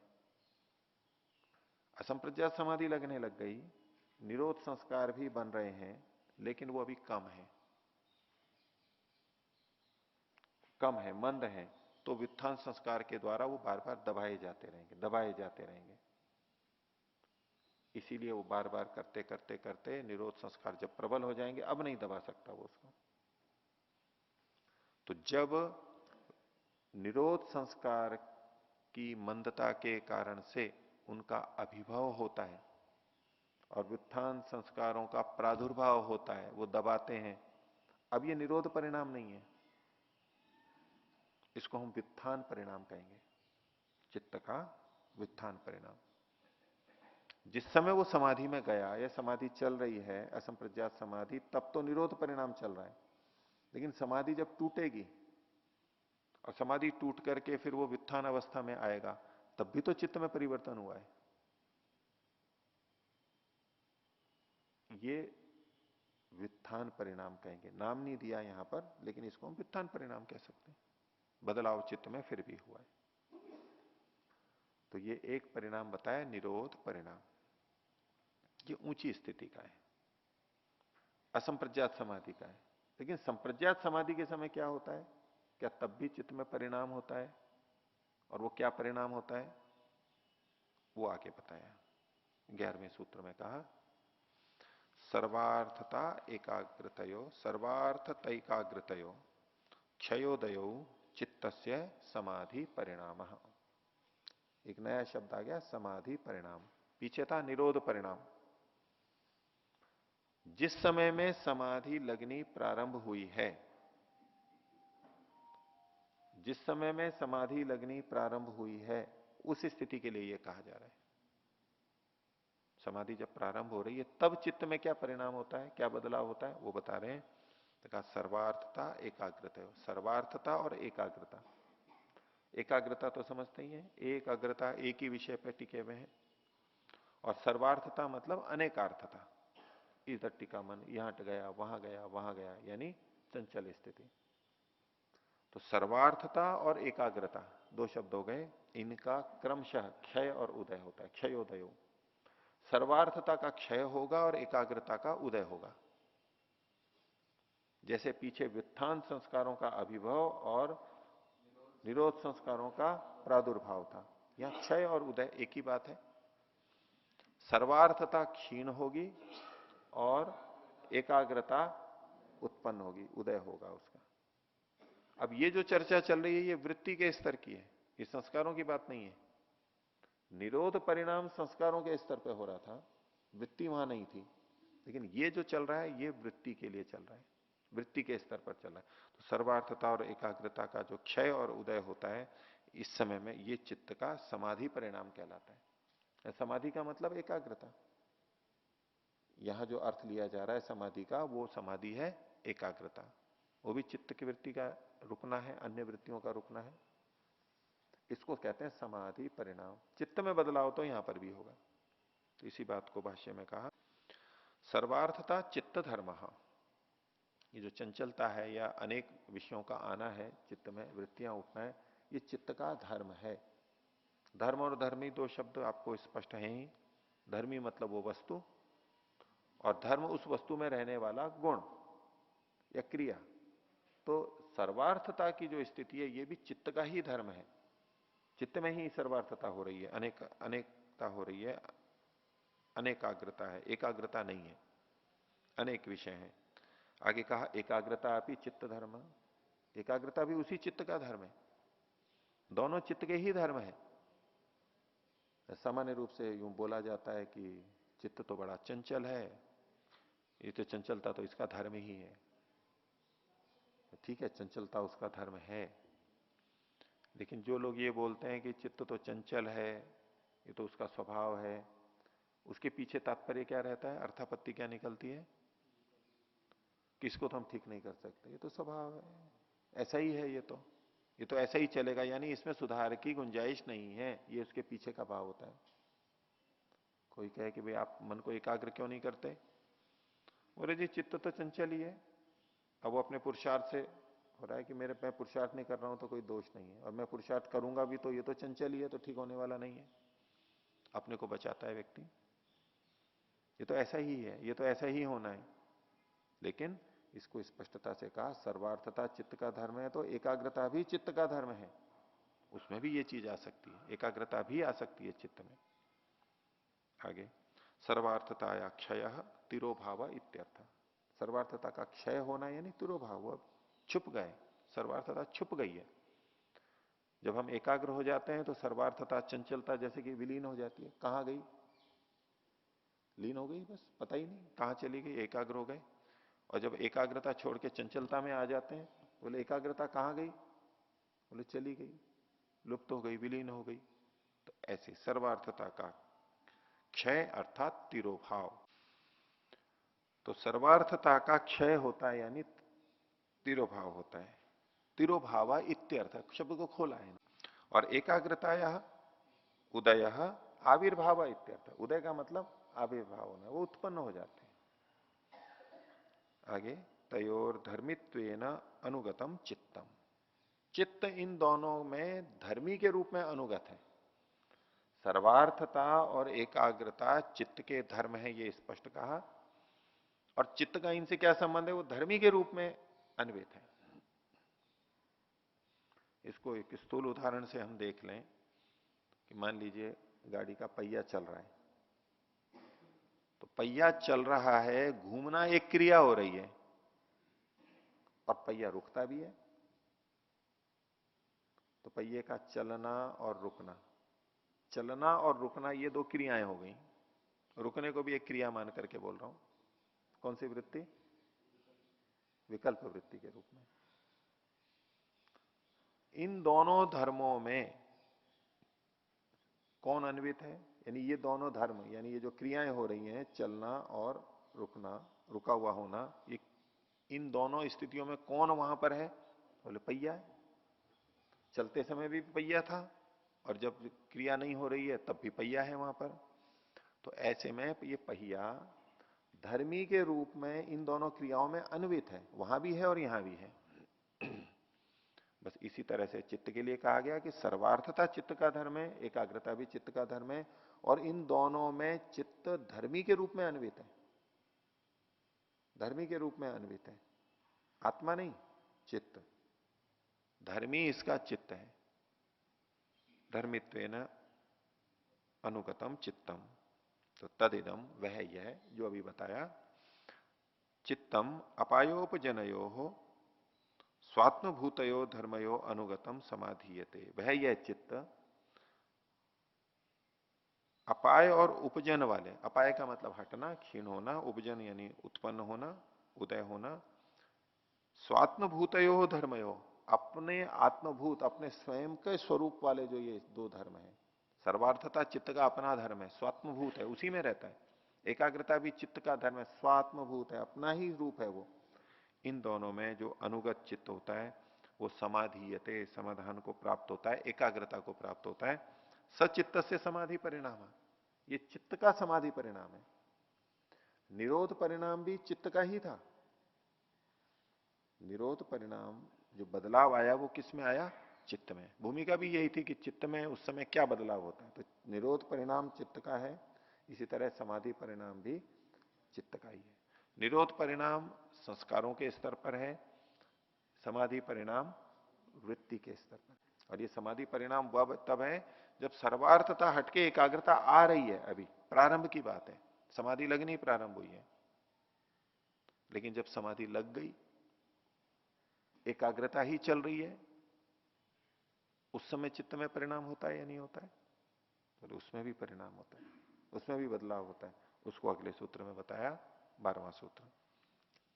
असंप्रज्ञात समाधि लगने लग गई, निरोध संस्कार भी बन रहे हैं, लेकिन वो अभी कम है, कम है, मंद है, तो व्युत्थान संस्कार के द्वारा वो बार बार दबाए जाते रहेंगे, दबाए जाते रहेंगे। इसीलिए वो बार बार करते करते करते निरोध संस्कार जब प्रबल हो जाएंगे, अब नहीं दबा सकता वो उसको। तो जब निरोध संस्कार की मंदता के कारण से उनका अभिभव होता है और व्युत्थान संस्कारों का प्रादुर्भाव होता है, वो दबाते हैं, अब ये निरोध परिणाम नहीं है, इसको हम व्युत्थान परिणाम कहेंगे, चित्त का व्युत्थान परिणाम। जिस समय वो समाधि में गया या समाधि चल रही है असंप्रज्ञात समाधि, तब तो निरोध परिणाम चल रहा है। लेकिन समाधि जब टूटेगी और समाधि टूट करके फिर वो व्युत्थान अवस्था में आएगा, तब भी तो चित्त में परिवर्तन हुआ है। ये व्युत्थान परिणाम कहेंगे, नाम नहीं दिया यहां पर, लेकिन इसको हम व्युत्थान परिणाम कह सकते हैं। बदलाव चित्त में फिर भी हुआ है। तो ये एक परिणाम बताया निरोध परिणाम, ये ऊंची स्थिति का है, असंप्रज्ञात समाधि का है। लेकिन संप्रज्ञात समाधि के समय क्या होता है, क्या तब भी चित्त में परिणाम होता है? और वो क्या परिणाम होता है वो आगे बताया। 11वें सूत्र में कहा सर्वार्थता एकाग्रतयो सर्वार्थ तैकाग्रतयो क्षयोदयो चित्तस्य समाधि परिणाम। एक नया शब्द आ गया, समाधि परिणाम। पीछे था निरोध परिणाम। जिस समय में समाधि लगनी प्रारंभ हुई है, जिस समय में समाधि लगनी प्रारंभ हुई है, उस स्थिति के लिए यह कहा जा रहा है। समाधि जब प्रारंभ हो रही है तब चित्त में क्या परिणाम होता है, क्या बदलाव होता है, वो बता रहे हैं। तो कहा सर्वार्थता एकाग्रता, सर्वार्थता और एकाग्रता। एकाग्रता तो समझते ही है, एकाग्रता एक ही विषय पर टिके हुए हैं। और सर्वार्थता मतलब अनेकार्थता, इधर टिका मन, यहां गया वहां गया वहां गया, यानी चंचल स्थिति। तो सर्वार्थता और एकाग्रता दो शब्द हो गए, इनका क्रमशः क्षय और उदय होता है, क्षयोदय। सर्वार्थता का क्षय होगा और एकाग्रता का उदय होगा। जैसे पीछे व्युत्थान संस्कारों का अभिभव और निरोध संस्कारों का प्रादुर्भाव था, यहां क्षय और उदय एक ही बात है। सर्वार्थता क्षीण होगी और एकाग्रता उत्पन्न होगी, उदय होगा उसका। अब ये जो चर्चा चल रही है ये वृत्ति के स्तर की है, ये संस्कारों की बात नहीं है। निरोध परिणाम संस्कारों के स्तर पे हो रहा था, वृत्ति वहां नहीं थी। लेकिन ये जो चल रहा है ये वृत्ति के लिए चल रहा है, वृत्ति के स्तर पर चल रहा है। तो सर्वार्थता और एकाग्रता का जो क्षय और उदय होता है इस समय में, ये चित्त का समाधि परिणाम कहलाता है। समाधि का मतलब एकाग्रता। यहां जो अर्थ लिया जा रहा है समाधि का, वो समाधि है एकाग्रता। वो भी चित्त की वृत्ति का रुकना है, अन्य वृत्तियों का रुकना है। इसको कहते हैं समाधि परिणाम। चित्त में बदलाव तो यहां पर भी होगा। तो इसी बात को भाष्य में कहा सर्वार्थता चित्त धर्म। ये जो चंचलता है या अनेक विषयों का आना है चित्त में, वृत्तियां उठना है, ये चित्त का धर्म है। धर्म और धर्मी दो शब्द आपको स्पष्ट हैं ही। धर्मी मतलब वो वस्तु, और धर्म उस वस्तु में रहने वाला गुण या क्रिया। तो सर्वार्थता की जो स्थिति है ये भी चित्त का ही धर्म है। चित्त में ही सर्वार्थता हो रही है, अनेकता हो रही है, अनेकाग्रता है, एकाग्रता नहीं है, अनेक विषय हैं। आगे कहा एकाग्रता अपि चित्त धर्म, एकाग्रता भी उसी चित्त का धर्म है। दोनों चित्त के ही धर्म है। सामान्य रूप से यूं बोला जाता है कि चित्त तो बड़ा चंचल है, ये तो चंचलता तो इसका धर्म ही है। ठीक है, चंचलता उसका धर्म है, लेकिन जो लोग ये बोलते हैं कि चित्त तो चंचल है, ये तो उसका स्वभाव है, उसके पीछे तात्पर्य क्या रहता है, अर्थापत्ति क्या निकलती है? किसको तो हम ठीक नहीं कर सकते, ये तो स्वभाव है, ऐसा ही है, ये तो ऐसा ही चलेगा, यानी इसमें सुधार की गुंजाइश नहीं है, ये उसके पीछे का भाव होता है। कोई कहे कि भाई आप मन को एकाग्र क्यों नहीं करते, बोले जी चित्त तो चंचल ही है। अब वो अपने पुरुषार्थ से हो रहा है कि मैं पुरुषार्थ नहीं कर रहा हूं तो कोई दोष नहीं है, और मैं पुरुषार्थ करूंगा भी तो ये तो चंचल ही है, तो ठीक होने वाला नहीं है। अपने को बचाता है व्यक्ति, ये तो ऐसा ही है, ये तो ऐसा ही होना है। लेकिन इसको स्पष्टता से कहा सर्वार्थता चित्त का धर्म है, तो एकाग्रता भी चित्त का धर्म है। उसमें भी ये चीज आ सकती है, एकाग्रता भी आ सकती है चित्त में। आगे सर्वार्थताया क्षय तिरोभाव इत्यर्थ। सर्वार्थता का क्षय होना यानी तिरोभाव, अब छुप गए, सर्वार्थता छुप गई है। जब हम एकाग्र हो जाते हैं तो सर्वार्थता चंचलता जैसे कि विलीन हो जाती है। कहां गई? लीन हो गई, बस पता ही नहीं कहां चली गई, एकाग्र हो गए। और जब एकाग्रता छोड़ के चंचलता में आ जाते हैं, बोले एकाग्रता कहां गई, बोले चली गई, लुप्त हो गई, विलीन हो गई। तो ऐसी सर्वार्थता का क्षय अर्थात तिरोभाव। तो सर्वार्थता का क्षय होता है यानी तिरोभाव होता है। तिरोभावा इत्यर्थ, शब्द को खोला है। और एकाग्रताया उदय आविर्भाव इत्यर्थ, उदय का मतलब आविर्भाव होना, वो उत्पन्न हो जाते हैं। आगे तयोर धर्मित्वेन अनुगतम चित्तम, चित्त इन दोनों में धर्मी के रूप में अनुगत है। सर्वार्थता और एकाग्रता चित्त के धर्म है, ये स्पष्ट कहा। और चित्त का इनसे क्या संबंध है? वो धर्मी के रूप में अन्वित है। इसको एक स्थूल उदाहरण से हम देख लें कि मान लीजिए गाड़ी का पहिया चल रहा है, तो पहिया चल रहा है, घूमना एक क्रिया हो रही है और पहिया रुकता भी है। तो पहिए का चलना और रुकना, चलना और रुकना ये दो क्रियाएं हो गई। रुकने को भी एक क्रिया मान करके बोल रहा हूं। कौन सी वृत्ति? विकल्प वृत्ति के रूप में। इन दोनों धर्मों में कौन अन्वित है? यानी ये दोनों धर्म, यानी ये जो क्रियाएं हो रही हैं, चलना और रुकना, रुका हुआ होना, ये इन दोनों स्थितियों में कौन वहां पर है? बोले पहिया है। चलते समय भी पहिया था और जब क्रिया नहीं हो रही है तब भी पहिया है वहां पर। तो ऐसे में ये पहिया धर्मी के रूप में इन दोनों क्रियाओं में अन्वित है, वहां भी है और यहां भी है। बस इसी तरह से चित्त के लिए कहा गया कि सर्वार्थता चित्त का धर्म है, एकाग्रता भी चित्त का धर्म है, और इन दोनों में चित्त धर्मी के रूप में अन्वित है, धर्मी के रूप में अन्वित है, आत्मा नहीं, चित्त। धर्मी इसका चित्त है। धर्मित्वेन अनुगतम चित्तम, तो तदिदम वह यह जो अभी बताया, चित्तम अपायोपजनयो हो स्वात्मभूतयो धर्मयो अनुगतम समाधीयते। वह यह चित्त अपाय और उपजन वाले, अपाय का मतलब हटना, क्षीण होना, उपजन यानी उत्पन्न होना, उदय होना, स्वात्मभूतयो धर्मयो, अपने आत्मभूत अपने स्वयं के स्वरूप वाले जो ये दो धर्म है। सर्वार्थता चित्त का अपना धर्म है, स्वात्मभूत है, उसी में रहता है। एकाग्रता भी चित्त का धर्म है, स्वात्मभूत है, अपना ही रूप है वो। इन दोनों में जो अनुगत चित्त होता है वो समाधीयते, समाधान को प्राप्त होता है, एकाग्रता को प्राप्त होता है। सचित्त से समाधि परिणाम, ये चित्त का समाधि परिणाम है। निरोध परिणाम भी चित्त का ही था। निरोध परिणाम जो बदलाव आया वो किस में आया? चित्त में। भूमिका भी यही थी कि चित्त में उस समय क्या बदलाव होता है, तो निरोध परिणाम चित्त का है, इसी तरह समाधि परिणाम भी चित्त का ही है। निरोध परिणाम संस्कारों के स्तर पर है, समाधि परिणाम वृत्ति के स्तर पर। और ये समाधि परिणाम वह तब है जब सर्वार्थता हटके एकाग्रता आ रही है। अभी प्रारंभ की बात है, समाधि लगनी प्रारंभ हुई है, लेकिन जब समाधि लग गई, एकाग्रता ही चल रही है, उस समय चित्त में परिणाम होता है या नहीं होता है? तो उसमें भी परिणाम होता है, उसमें भी बदलाव होता है। उसको अगले सूत्र में बताया, 12वां सूत्र।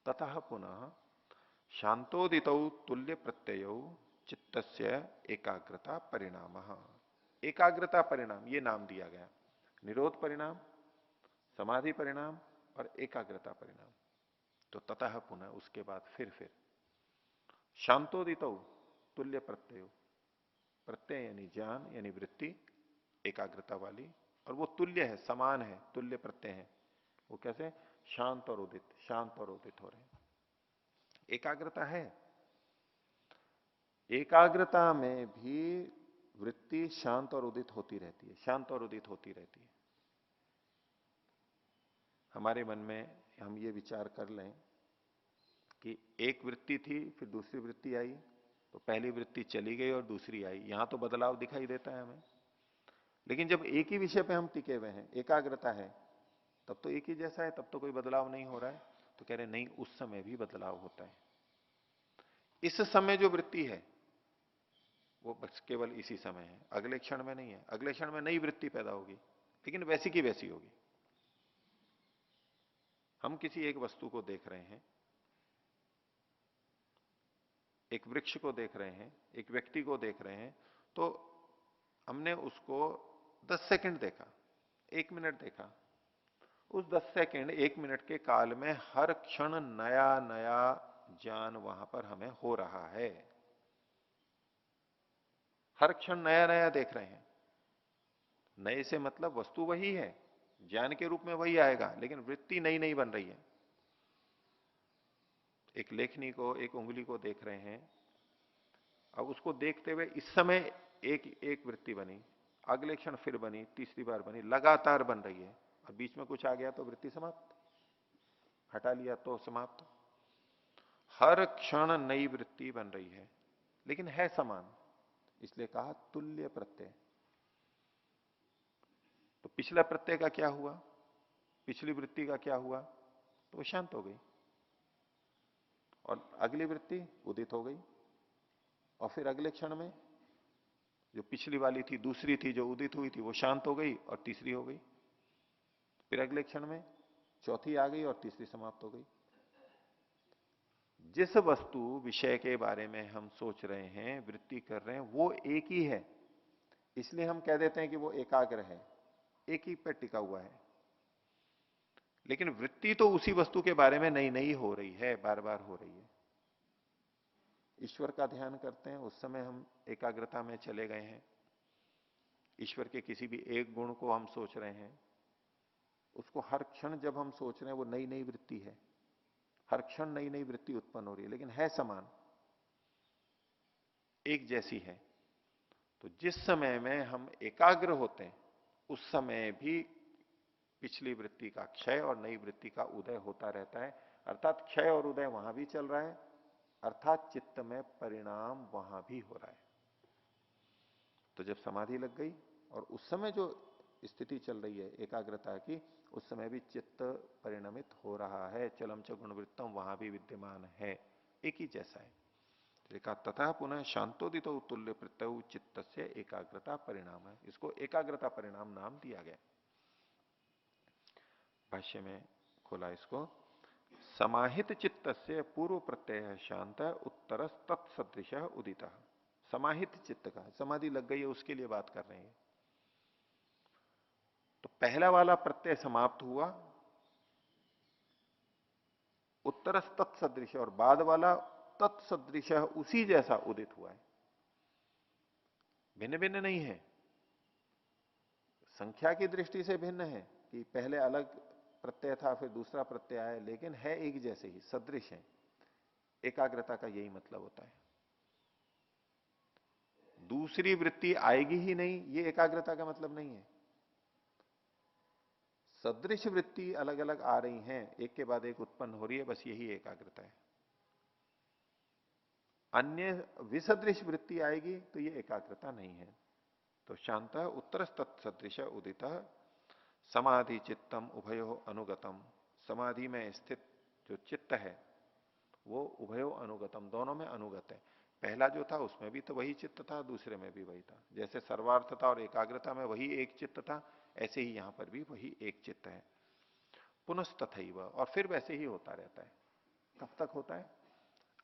ततः पुनः शांतोदित तुल्य प्रत्यय चित्तस्य एकाग्रता परिणाम। एकाग्रता परिणाम ये नाम दिया गया। निरोध परिणाम, समाधि परिणाम और एकाग्रता परिणाम। तो ततः पुनः उसके बाद फिर शांतोदित तुल्य प्रत्यय, प्रत्यय यानी ज्ञान यानी वृत्ति एकाग्रता वाली, और वो तुल्य है, समान है, तुल्य प्रत्यय है। वो कैसे? शांत और उदित, शांत और उदित हो रहे हैं। एकाग्रता है, एकाग्रता में भी वृत्ति शांत और उदित होती रहती है, शांत और उदित होती रहती है। हमारे मन में हम ये विचार कर लें कि एक वृत्ति थी, फिर दूसरी वृत्ति आई, तो पहली वृत्ति चली गई और दूसरी आई, यहां तो बदलाव दिखाई देता है हमें। लेकिन जब एक ही विषय पे हम टिके हुए हैं, एकाग्रता है, तब तो एक ही जैसा है, तब तो कोई बदलाव नहीं हो रहा है। तो कह रहे नहीं, उस समय भी बदलाव होता है। इस समय जो वृत्ति है वो बस केवल इसी समय है, अगले क्षण में नहीं है। अगले क्षण में नई वृत्ति पैदा होगी, लेकिन वैसी की वैसी होगी। हम किसी एक वस्तु को देख रहे हैं, एक वृक्ष को देख रहे हैं, एक व्यक्ति को देख रहे हैं, तो हमने उसको 10 सेकंड देखा, 1 मिनट देखा, उस 10 सेकंड 1 मिनट के काल में हर क्षण नया नया ज्ञान वहां पर हमें हो रहा है। हर क्षण नया नया देख रहे हैं। नए से मतलब वस्तु वही है, ज्ञान के रूप में वही आएगा, लेकिन वृत्ति नई नई बन रही है। एक लेखनी को, एक उंगली को देख रहे हैं, अब उसको देखते हुए इस समय एक एक वृत्ति बनी, अगले क्षण फिर बनी, तीसरी बार बनी, लगातार बन रही है। और बीच में कुछ आ गया तो वृत्ति समाप्त, हटा लिया तो समाप्त। हर क्षण नई वृत्ति बन रही है, लेकिन है समान, इसलिए कहा तुल्य प्रत्यय। तो पिछला प्रत्यय का क्या हुआ, पिछली वृत्ति का क्या हुआ, तो वो शांत हो गई, और अगली वृत्ति उदित हो गई। और फिर अगले क्षण में जो पिछली वाली थी, दूसरी थी जो उदित हुई थी, वो शांत हो गई और तीसरी हो गई। फिर अगले क्षण में चौथी आ गई और तीसरी समाप्त हो गई। जिस वस्तु विषय के बारे में हम सोच रहे हैं, वृत्ति कर रहे हैं, वो एक ही है, इसलिए हम कह देते हैं कि वो एकाग्र है, एक ही पर टिका हुआ है। लेकिन वृत्ति तो उसी वस्तु के बारे में नई नई हो रही है, बार बार हो रही है। ईश्वर का ध्यान करते हैं, उस समय हम एकाग्रता में चले गए हैं। ईश्वर के किसी भी एक गुण को हम सोच रहे हैं, उसको हर क्षण जब हम सोच रहे हैं, वो नई नई वृत्ति है, हर क्षण नई नई वृत्ति उत्पन्न हो रही है, लेकिन है समान, एक जैसी है। तो जिस समय में हम एकाग्र होते हैं, उस समय भी पिछली वृत्ति का क्षय और नई वृत्ति का उदय होता रहता है। अर्थात क्षय और उदय वहां भी चल रहा है, अर्थात चित्त में परिणाम वहां भी हो रहा है। तो जब समाधि लग गई और उस समय जो स्थिति चल रही है एकाग्रता की, उस समय भी चित्त परिणमित हो रहा है, चलम च गुणवृत्तम वहां भी विद्यमान है, एक ही जैसा है। देखा तथा पुनः शांतोदित तुल्य प्रत्यय चित्त से एकाग्रता परिणाम है, इसको एकाग्रता परिणाम नाम दिया गया। भाष्य में खोला इसको, समाहित चित्त से पूर्व प्रत्यय शांत उत्तर तत्सदृश उदित। समाहित चित्त का, समाधि लग गई है उसके लिए बात कर रहे हैं। तो पहला वाला प्रत्यय समाप्त हुआ, उत्तर तत्सदृश, और बाद वाला तत्सदृश उसी जैसा उदित हुआ है। भिन्न भिन्न नहीं है, संख्या की दृष्टि से भिन्न है कि पहले अलग प्रत्यय था फिर दूसरा प्रत्यय आया, लेकिन है एक जैसे ही, सदृश है। एकाग्रता का यही मतलब होता है। दूसरी वृत्ति आएगी ही नहीं, ये एकाग्रता का मतलब नहीं है। सदृश वृत्ति अलग अलग आ रही हैं, एक के बाद एक उत्पन्न हो रही है, बस यही एकाग्रता है। अन्य विसदृश वृत्ति आएगी तो ये एकाग्रता नहीं है। तो शांत उत्तर तत्सदृश उदित समाधि चित्तम उभयो अनुगतम, समाधि में स्थित जो चित्त है वो उभयो अनुगतम, दोनों में अनुगत है। पहला जो था उसमें भी तो वही चित्त था, दूसरे में भी वही था। जैसे सर्वार्थता और एकाग्रता में वही एक चित्त था, ऐसे ही यहां पर भी वही एक चित्त है। पुनस्तथैव, और फिर वैसे ही होता रहता है। कब तक होता है?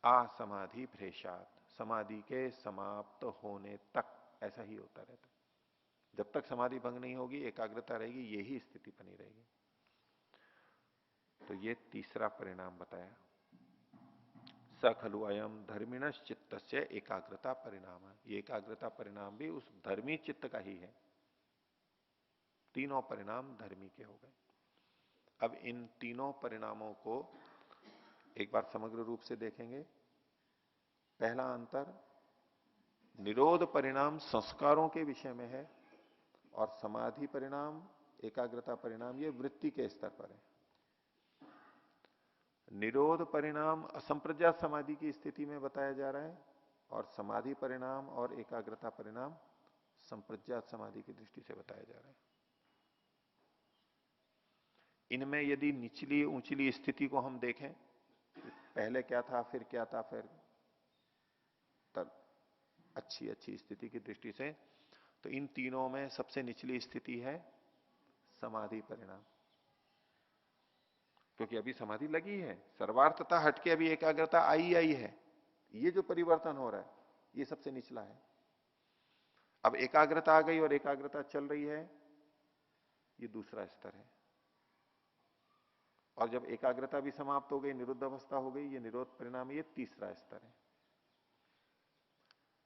असमाधि भ्रेषात, समाधि के समाप्त होने तक ऐसा ही होता रहता है। जब तक समाधि भंग नहीं होगी, एकाग्रता रहेगी, यही स्थिति बनी रहेगी। तो ये तीसरा परिणाम बताया, स खलु अयम धर्मिणश् चित्त से एकाग्रता परिणाम है। ये एकाग्रता परिणाम भी उस धर्मी चित्त का ही है। तीनों परिणाम धर्मी के हो गए। अब इन तीनों परिणामों को एक बार समग्र रूप से देखेंगे। पहला अंतर, निरोध परिणाम संस्कारों के विषय में है और समाधि परिणाम, एकाग्रता परिणाम ये वृत्ति के स्तर पर है। निरोध परिणाम असंप्रज्ञात समाधि की स्थिति में बताया जा रहा है और समाधि परिणाम और एकाग्रता परिणाम संप्रज्ञात समाधि की दृष्टि से बताया जा रहा है। इनमें यदि निचली ऊंचली स्थिति को हम देखें, पहले क्या था फिर क्या था, फिर अच्छी स्थिति की दृष्टि से, तो इन तीनों में सबसे निचली स्थिति है समाधि परिणाम, क्योंकि अभी समाधि लगी है, सर्वार्थता हटके अभी एकाग्रता आई है। ये जो परिवर्तन हो रहा है ये सबसे निचला है। अब एकाग्रता आ गई और एकाग्रता चल रही है, ये दूसरा स्तर है। और जब एकाग्रता भी समाप्त हो गई, निरुद्ध अवस्था हो गई, ये निरोध परिणाम, ये तीसरा स्तर है।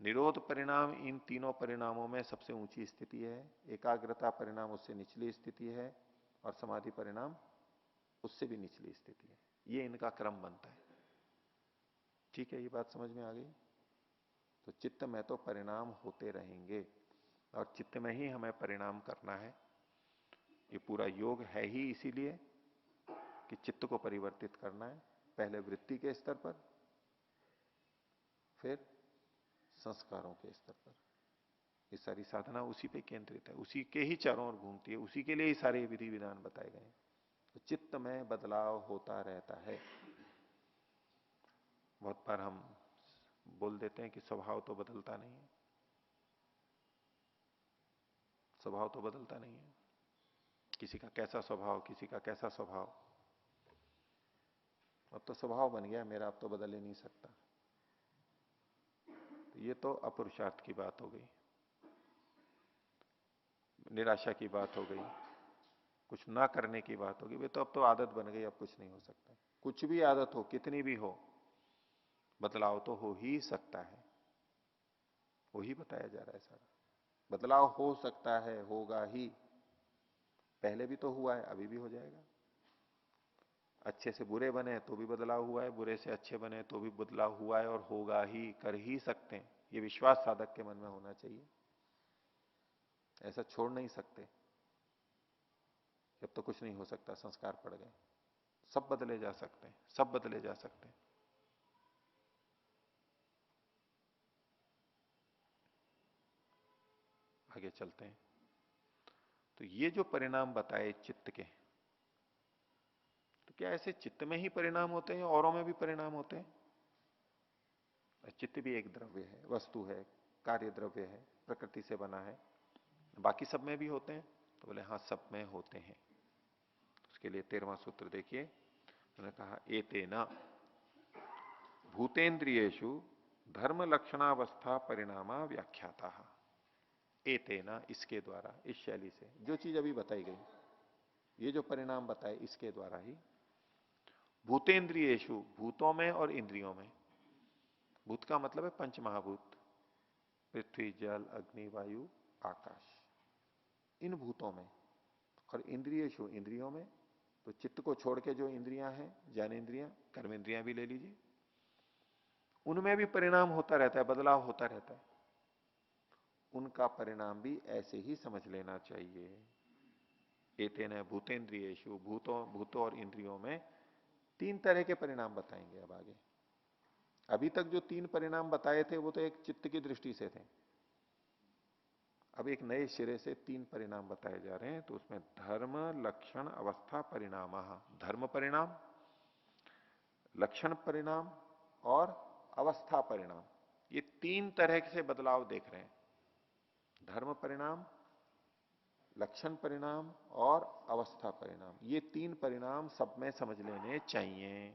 निरोध परिणाम इन तीनों परिणामों में सबसे ऊंची स्थिति है, एकाग्रता परिणाम उससे निचली स्थिति है, और समाधि परिणाम उससे भी निचली स्थिति है। ये इनका क्रम बनता है। ठीक है, ये बात समझ में आ गई। तो चित्त में तो परिणाम होते रहेंगे, और चित्त में ही हमें परिणाम करना है। ये पूरा योग है ही इसीलिए कि चित्त को परिवर्तित करना है, पहले वृत्ति के स्तर पर, फिर संस्कारों के स्तर पर। ये सारी साधना उसी पे केंद्रित है, उसी के ही चारों ओर घूमती है, उसी के लिए ही सारे विधि विधान बताए गए हैं। तो चित्त में बदलाव होता रहता है। बहुत बार हम बोल देते हैं कि स्वभाव तो बदलता नहीं है, स्वभाव तो बदलता नहीं है। किसी का कैसा स्वभाव, किसी का कैसा स्वभाव, अब तो स्वभाव बन गया मेरा, अब तो बदल ही नहीं सकता। तो ये तो अपुरुषार्थ की बात हो गई, निराशा की बात हो गई, कुछ ना करने की बात होगी। वे तो अब तो आदत बन गई, अब कुछ नहीं हो सकता। कुछ भी आदत हो, कितनी भी हो, बदलाव तो हो ही सकता है। वही बताया जा रहा है सारा। बदलाव हो सकता है, होगा ही। पहले भी तो हुआ है, अभी भी हो जाएगा। अच्छे से बुरे बने तो भी बदलाव हुआ है, बुरे से अच्छे बने तो भी बदलाव हुआ है, और होगा ही, कर ही सकते हैं। ये विश्वास साधक के मन में होना चाहिए। ऐसा छोड़ नहीं सकते। जब तो कुछ नहीं हो सकता, संस्कार पड़ गए। सब बदले जा सकते हैं, सब बदले जा सकते हैं। आगे चलते हैं। तो ये जो परिणाम बताए चित्त के, तो क्या ऐसे चित्त में ही परिणाम होते हैं, औरों में भी परिणाम होते हैं? चित्त भी एक द्रव्य है, वस्तु है, कार्य द्रव्य है, प्रकृति से बना है। बाकी सब में भी होते हैं? तो बोले हाँ, सब में होते हैं। उसके लिए 13वां सूत्र देखिए। उन्होंने कहा एतेना भूतेन्द्रियेषु धर्म लक्षणावस्था परिणामा व्याख्याता। एतेना, इसके द्वारा, इस शैली से, जो चीज अभी बताई गई, ये जो परिणाम बताए, इसके द्वारा ही भूतेन्द्रियेषु, भूतों में और इंद्रियों में। भूत का मतलब है पंच महाभूत, पृथ्वी, जल, अग्नि, वायु, आकाश, इन भूतों में। और इंद्रियेषु, इंद्रियों में। तो चित्त को छोड़ के जो इंद्रियां हैं, ज्ञानेन्द्रियां, कर्मेंद्रियां भी ले लीजिए, उनमें भी परिणाम होता रहता है, बदलाव होता रहता है। उनका परिणाम भी ऐसे ही समझ लेना चाहिए। एतेन भूतेन्द्रियेषु, भूतों और इंद्रियों में तीन तरह के परिणाम बताएंगे अब आगे। अभी तक जो तीन परिणाम बताए थे वो तो एक चित्त की दृष्टि से थे। अब एक नए सिरे से तीन परिणाम बताए जा रहे हैं। तो उसमें धर्म लक्षण अवस्था परिणाम, धर्म परिणाम, लक्षण परिणाम और अवस्था परिणाम, ये तीन तरह से बदलाव देख रहे हैं। धर्म परिणाम, लक्षण परिणाम और अवस्था परिणाम, ये तीन परिणाम सब में समझ लेने चाहिए।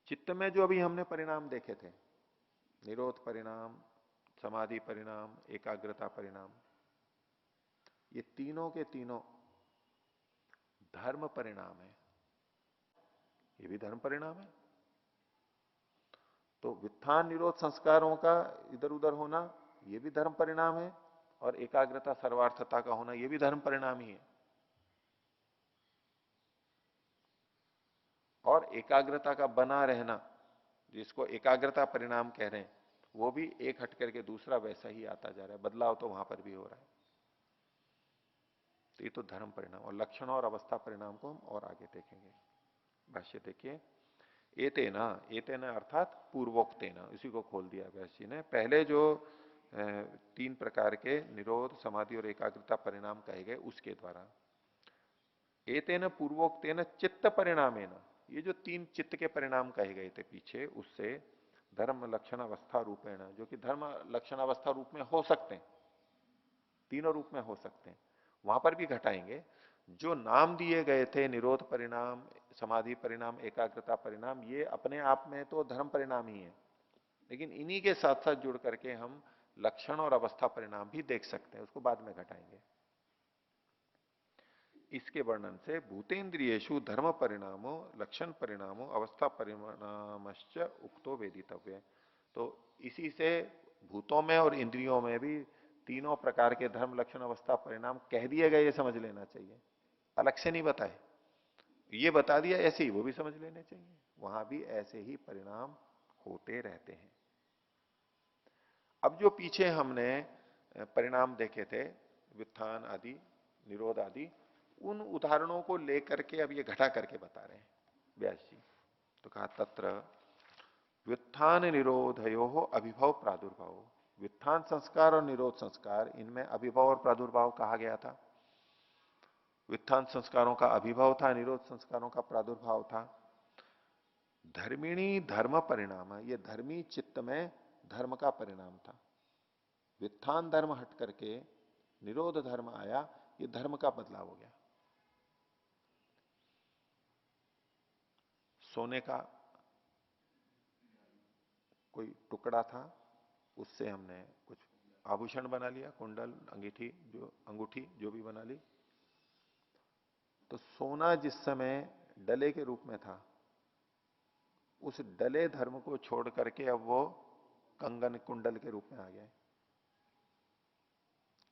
चित्त में जो अभी हमने परिणाम देखे थे, निरोध परिणाम, समाधि परिणाम, एकाग्रता परिणाम, ये तीनों के तीनों धर्म परिणाम है। ये भी धर्म परिणाम है। तो वित्थान निरोध संस्कारों का इधर उधर होना, ये भी धर्म परिणाम है। और एकाग्रता सर्वार्थता का होना, ये भी धर्म परिणाम ही है। और एकाग्रता का बना रहना, जिसको एकाग्रता परिणाम कह रहे हैं, वो भी एक हट करके दूसरा वैसा ही आता जा रहा है, बदलाव तो वहां पर भी हो रहा है। तो ये तो धर्म परिणाम। और लक्षण और अवस्था परिणाम को हम और आगे देखेंगे। भाष्य देखिए। एतेना, एतेना अर्थात पूर्वोक्तेना, इसी को खोल दिया व्यास ने। पहले जो तीन प्रकार के निरोध, समाधि और एकाग्रता परिणाम कहे गए, उसके द्वारा। एतेन पूर्वोक्तेन चित्त परिणामेन, ये जो तीन चित्त के परिणाम कहे गए थे पीछे, उससे धर्म लक्षण अवस्था रूपेण, जो कि धर्म लक्षण अवस्था रूप में हो सकते हैं, तीनों रूप में हो सकते हैं, वहां पर भी घटाएंगे। जो नाम दिए गए थे, निरोध परिणाम, समाधि परिणाम, एकाग्रता परिणाम, ये अपने आप में तो धर्म परिणाम ही है। लेकिन इन्हीं के साथ साथ जुड़ करके हम लक्षण और अवस्था परिणाम भी देख सकते हैं, उसको बाद में घटाएंगे। इसके वर्णन से भूतेन्द्रियेषु धर्म परिणामों, लक्षण परिणामों, अवस्था परिणामश्च उक्तो वेदितव्य। तो इसी से भूतों में और इंद्रियों में भी तीनों प्रकार के धर्म, लक्षण, अवस्था, परिणाम कह दिए गए, ये समझ लेना चाहिए, अलग से नहीं बताए। ये बता दिया ऐसे ही, वो भी समझ लेने चाहिए, वहां भी ऐसे ही परिणाम होते रहते हैं। अब जो पीछे हमने परिणाम देखे थे, व्युत्थान आदि, निरोध आदि, उन उदाहरणों को लेकर के अब ये घटा करके बता रहे हैं व्यास जी। तो कहा तत्र व्युत्थान निरोधयो अभिभव प्रादुर्भाव। व्युत्थान संस्कार और निरोध संस्कार, इनमें अभिभव और प्रादुर्भाव कहा गया था। व्युत्थान संस्कारों का अभिभव था, निरोध संस्कारों का प्रादुर्भाव था। धर्मिणी धर्म परिणाम, ये धर्मी चित्त में धर्म का परिणाम था। व्युत्थान धर्म हट करके निरोध धर्म आया, ये धर्म का बदलाव हो गया। सोने का कोई टुकड़ा था, उससे हमने कुछ आभूषण बना लिया, कुंडल, अंगूठी जो भी बना ली। तो सोना जिस समय डले के रूप में था, उस डले धर्म को छोड़ करके अब वो कंगन, कुंडल के रूप में आ गया।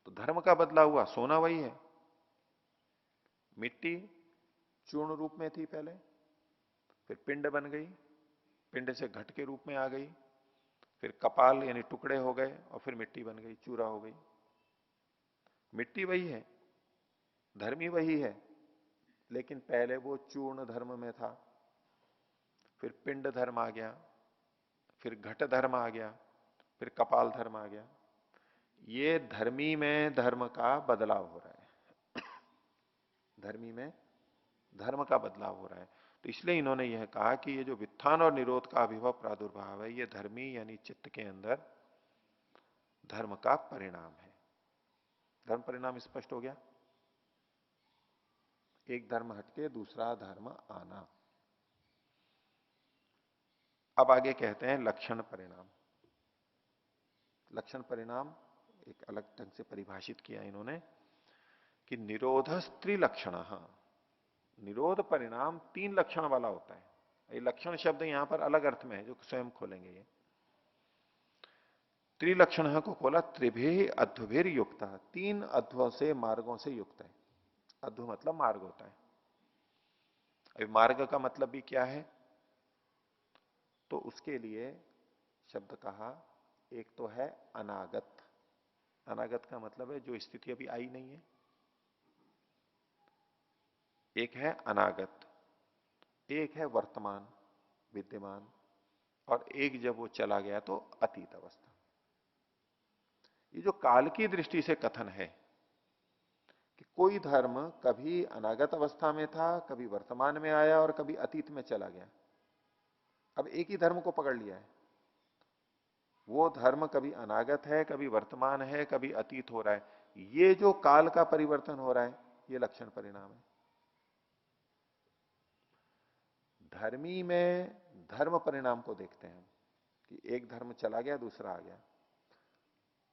तो धर्म का बदलाव हुआ, सोना वही है। मिट्टी चूर्ण रूप में थी पहले, फिर पिंड बन गई, पिंड से घट के रूप में आ गई, फिर कपाल यानी टुकड़े हो गए, और फिर मिट्टी बन गई, चूरा हो गई। मिट्टी वही है, धर्मी वही है, लेकिन पहले वो चूर्ण धर्म में था, फिर पिंड धर्म आ गया, फिर घट धर्म आ गया, फिर कपाल धर्म आ गया। ये धर्मी में धर्म का बदलाव हो रहा है। धर्मी में धर्म का बदलाव हो रहा है। तो इसलिए इन्होंने यह कहा कि ये जो व्युत्थान और निरोध का अभिभव प्रादुर्भाव है, ये धर्मी यानी चित्त के अंदर धर्म का परिणाम है। धर्म परिणाम स्पष्ट हो गया। एक धर्म हटके दूसरा धर्म आना। अब आगे कहते हैं लक्षण परिणाम। लक्षण परिणाम एक अलग ढंग से परिभाषित किया इन्होंने कि निरोध त्रिलक्षण। निरोध परिणाम 3 लक्षण वाला होता है। ये लक्षण शब्द यहां पर अलग अर्थ में है, जो स्वयं खोलेंगे। ये त्रिलक्षण को खोला, त्रिभि अध्वभिर युक्त, 3 अध्वों से, मार्गों से युक्त है। अध्व मतलब मार्ग होता है। अभी मार्ग का मतलब भी क्या है, तो उसके लिए शब्द कहा, एक तो है अनागत। अनागत का मतलब है जो स्थिति अभी आई नहीं है। एक है अनागत, एक है वर्तमान, विद्यमान, और एक जब वो चला गया तो अतीत अवस्था। ये जो काल की दृष्टि से कथन है कि कोई धर्म कभी अनागत अवस्था में था, कभी वर्तमान में आया और कभी अतीत में चला गया। अब एक ही धर्म को पकड़ लिया है। वो धर्म कभी अनागत है, कभी वर्तमान है, कभी अतीत हो रहा है। ये जो काल का परिवर्तन हो रहा है, ये लक्षण परिणाम है। धर्मी में धर्म परिणाम को देखते हैं कि एक धर्म चला गया, दूसरा आ गया।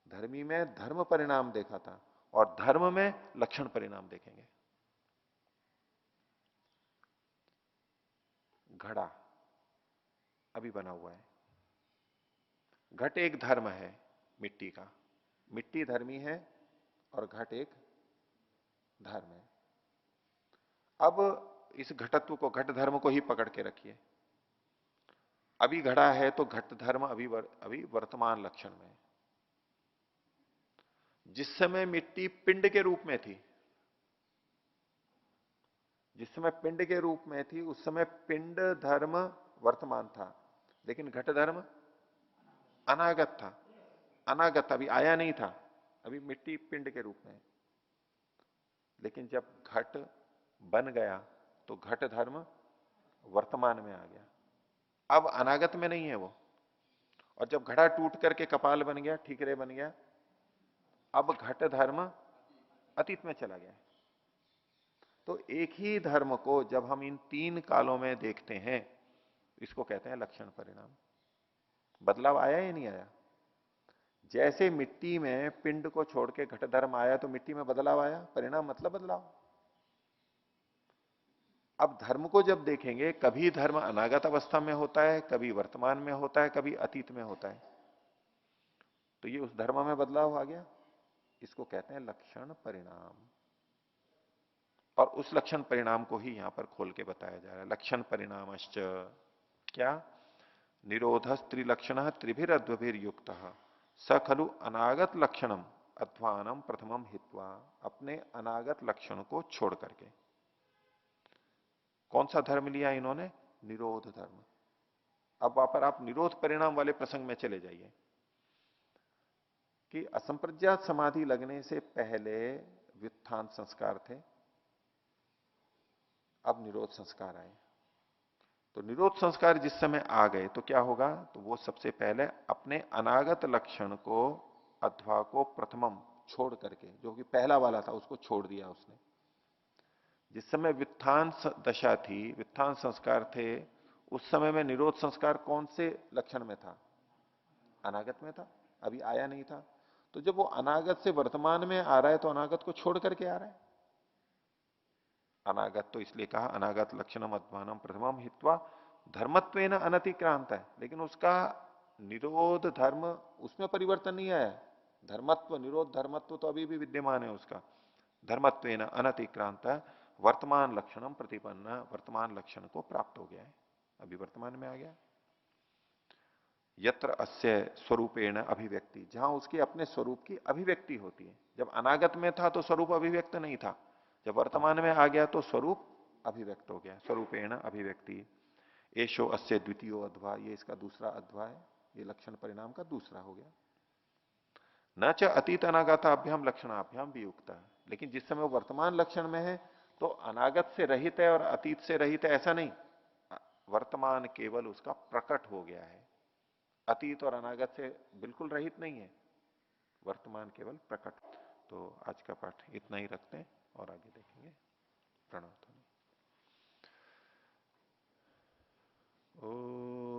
धर्मी में धर्म परिणाम देखा था, और धर्म में लक्षण परिणाम देखेंगे। घड़ा अभी बना हुआ है। घट एक धर्म है मिट्टी का, मिट्टी धर्मी है और घट एक धर्म है। अब इस घटत्व को, घट धर्म को ही पकड़ के रखिए। अभी घड़ा है तो घट धर्म अभी वर्तमान लक्षण में है। जिस समय मिट्टी पिंड के रूप में थी, जिस समय पिंड के रूप में थी, उस समय पिंड धर्म वर्तमान था, लेकिन घट धर्म अनागत था। अनागत अभी आया नहीं था, अभी मिट्टी पिंड के रूप में है। लेकिन जब घट बन गया तो घट धर्म वर्तमान में आ गया, अब अनागत में नहीं है वो। और जब घड़ा टूट करके कपाल बन गया, ठीकरे बन गया, अब घट धर्म अतीत में चला गया। तो एक ही धर्म को जब हम इन 3 कालों में देखते हैं, इसको कहते हैं लक्षण परिणाम। बदलाव आया या नहीं आया? जैसे मिट्टी में पिंड को छोड़ के घट धर्म आया तो मिट्टी में बदलाव आया, परिणाम मतलब बदलाव। अब धर्म को जब देखेंगे, कभी धर्म अनागत अवस्था में होता है, कभी वर्तमान में होता है, कभी अतीत में होता है, तो ये उस धर्म में बदलाव आ गया। इसको कहते हैं लक्षण परिणाम। और उस लक्षण परिणाम को ही यहां पर खोल के बताया जा रहा है। लक्षण परिणामश्च क्या? निरोध त्रिलक्षण त्रिभिरद्भिर युक्त स खलु अनागत लक्षणम अध्वानम प्रथमम हित्वा, अपने अनागत लक्षण को छोड़ करके। कौन सा धर्म लिया इन्होंने? निरोध धर्म। अब वहां पर आप निरोध परिणाम वाले प्रसंग में चले जाइए कि असंप्रज्ञात समाधि लगने से पहले व्युत्थान संस्कार थे, अब निरोध संस्कार आए। तो निरोध संस्कार जिस समय आ गए तो क्या होगा? तो वो सबसे पहले अपने अनागत लक्षण को, अथवा को प्रथमम छोड़ करके, जो कि पहला वाला था उसको छोड़ दिया उसने। जिस समय व्युत्थान दशा थी, व्युत्थान संस्कार थे, उस समय में निरोध संस्कार कौन से लक्षण में था? अनागत में था, अभी आया नहीं था। तो जब वो अनागत से वर्तमान में आ रहा है तो अनागत को छोड़ करके आ रहा है। अनागत तो इसलिए कहा अनागत लक्षणम अध्वानम प्रथमम हित्वा, धर्मत्वेन अनतिक्रांत है, लेकिन उसका निरोध धर्म, उसमें परिवर्तन नहीं आया। धर्मत्व निरोध धर्मत्व तो अभी भी विद्यमान है उसका। धर्मत्वेन अनतिक्रांत वर्तमान लक्षणम प्रतिपन्न, वर्तमान लक्षण को प्राप्त हो गया है, अभी वर्तमान में आ गया। यत्र अस्य स्वरूपेण अभिव्यक्ति, जहां उसकी अपने स्वरूप की अभिव्यक्ति होती है। जब अनागत में था तो स्वरूप अभिव्यक्त नहीं था, जब वर्तमान में आ गया तो स्वरूप अभिव्यक्त हो गया। स्वरूपेण अभिव्यक्ति एशो अस्य द्वितीयो अध्वा, ये इसका दूसरा अध्वा है, ये लक्षण परिणाम का दूसरा हो गया। न च अतीत अनागताभ्याम लक्षणाभ्याम भी युक्त है, लेकिन जिस समय वर्तमान लक्षण में है तो अनागत से रहित है और अतीत से रहित है ऐसा नहीं, वर्तमान केवल उसका प्रकट हो गया है। अतीत और अनागत से बिल्कुल रहित नहीं है, वर्तमान केवल प्रकट। तो आज का पाठ इतना ही रखते हैं और आगे देखेंगे। प्रणव। ओ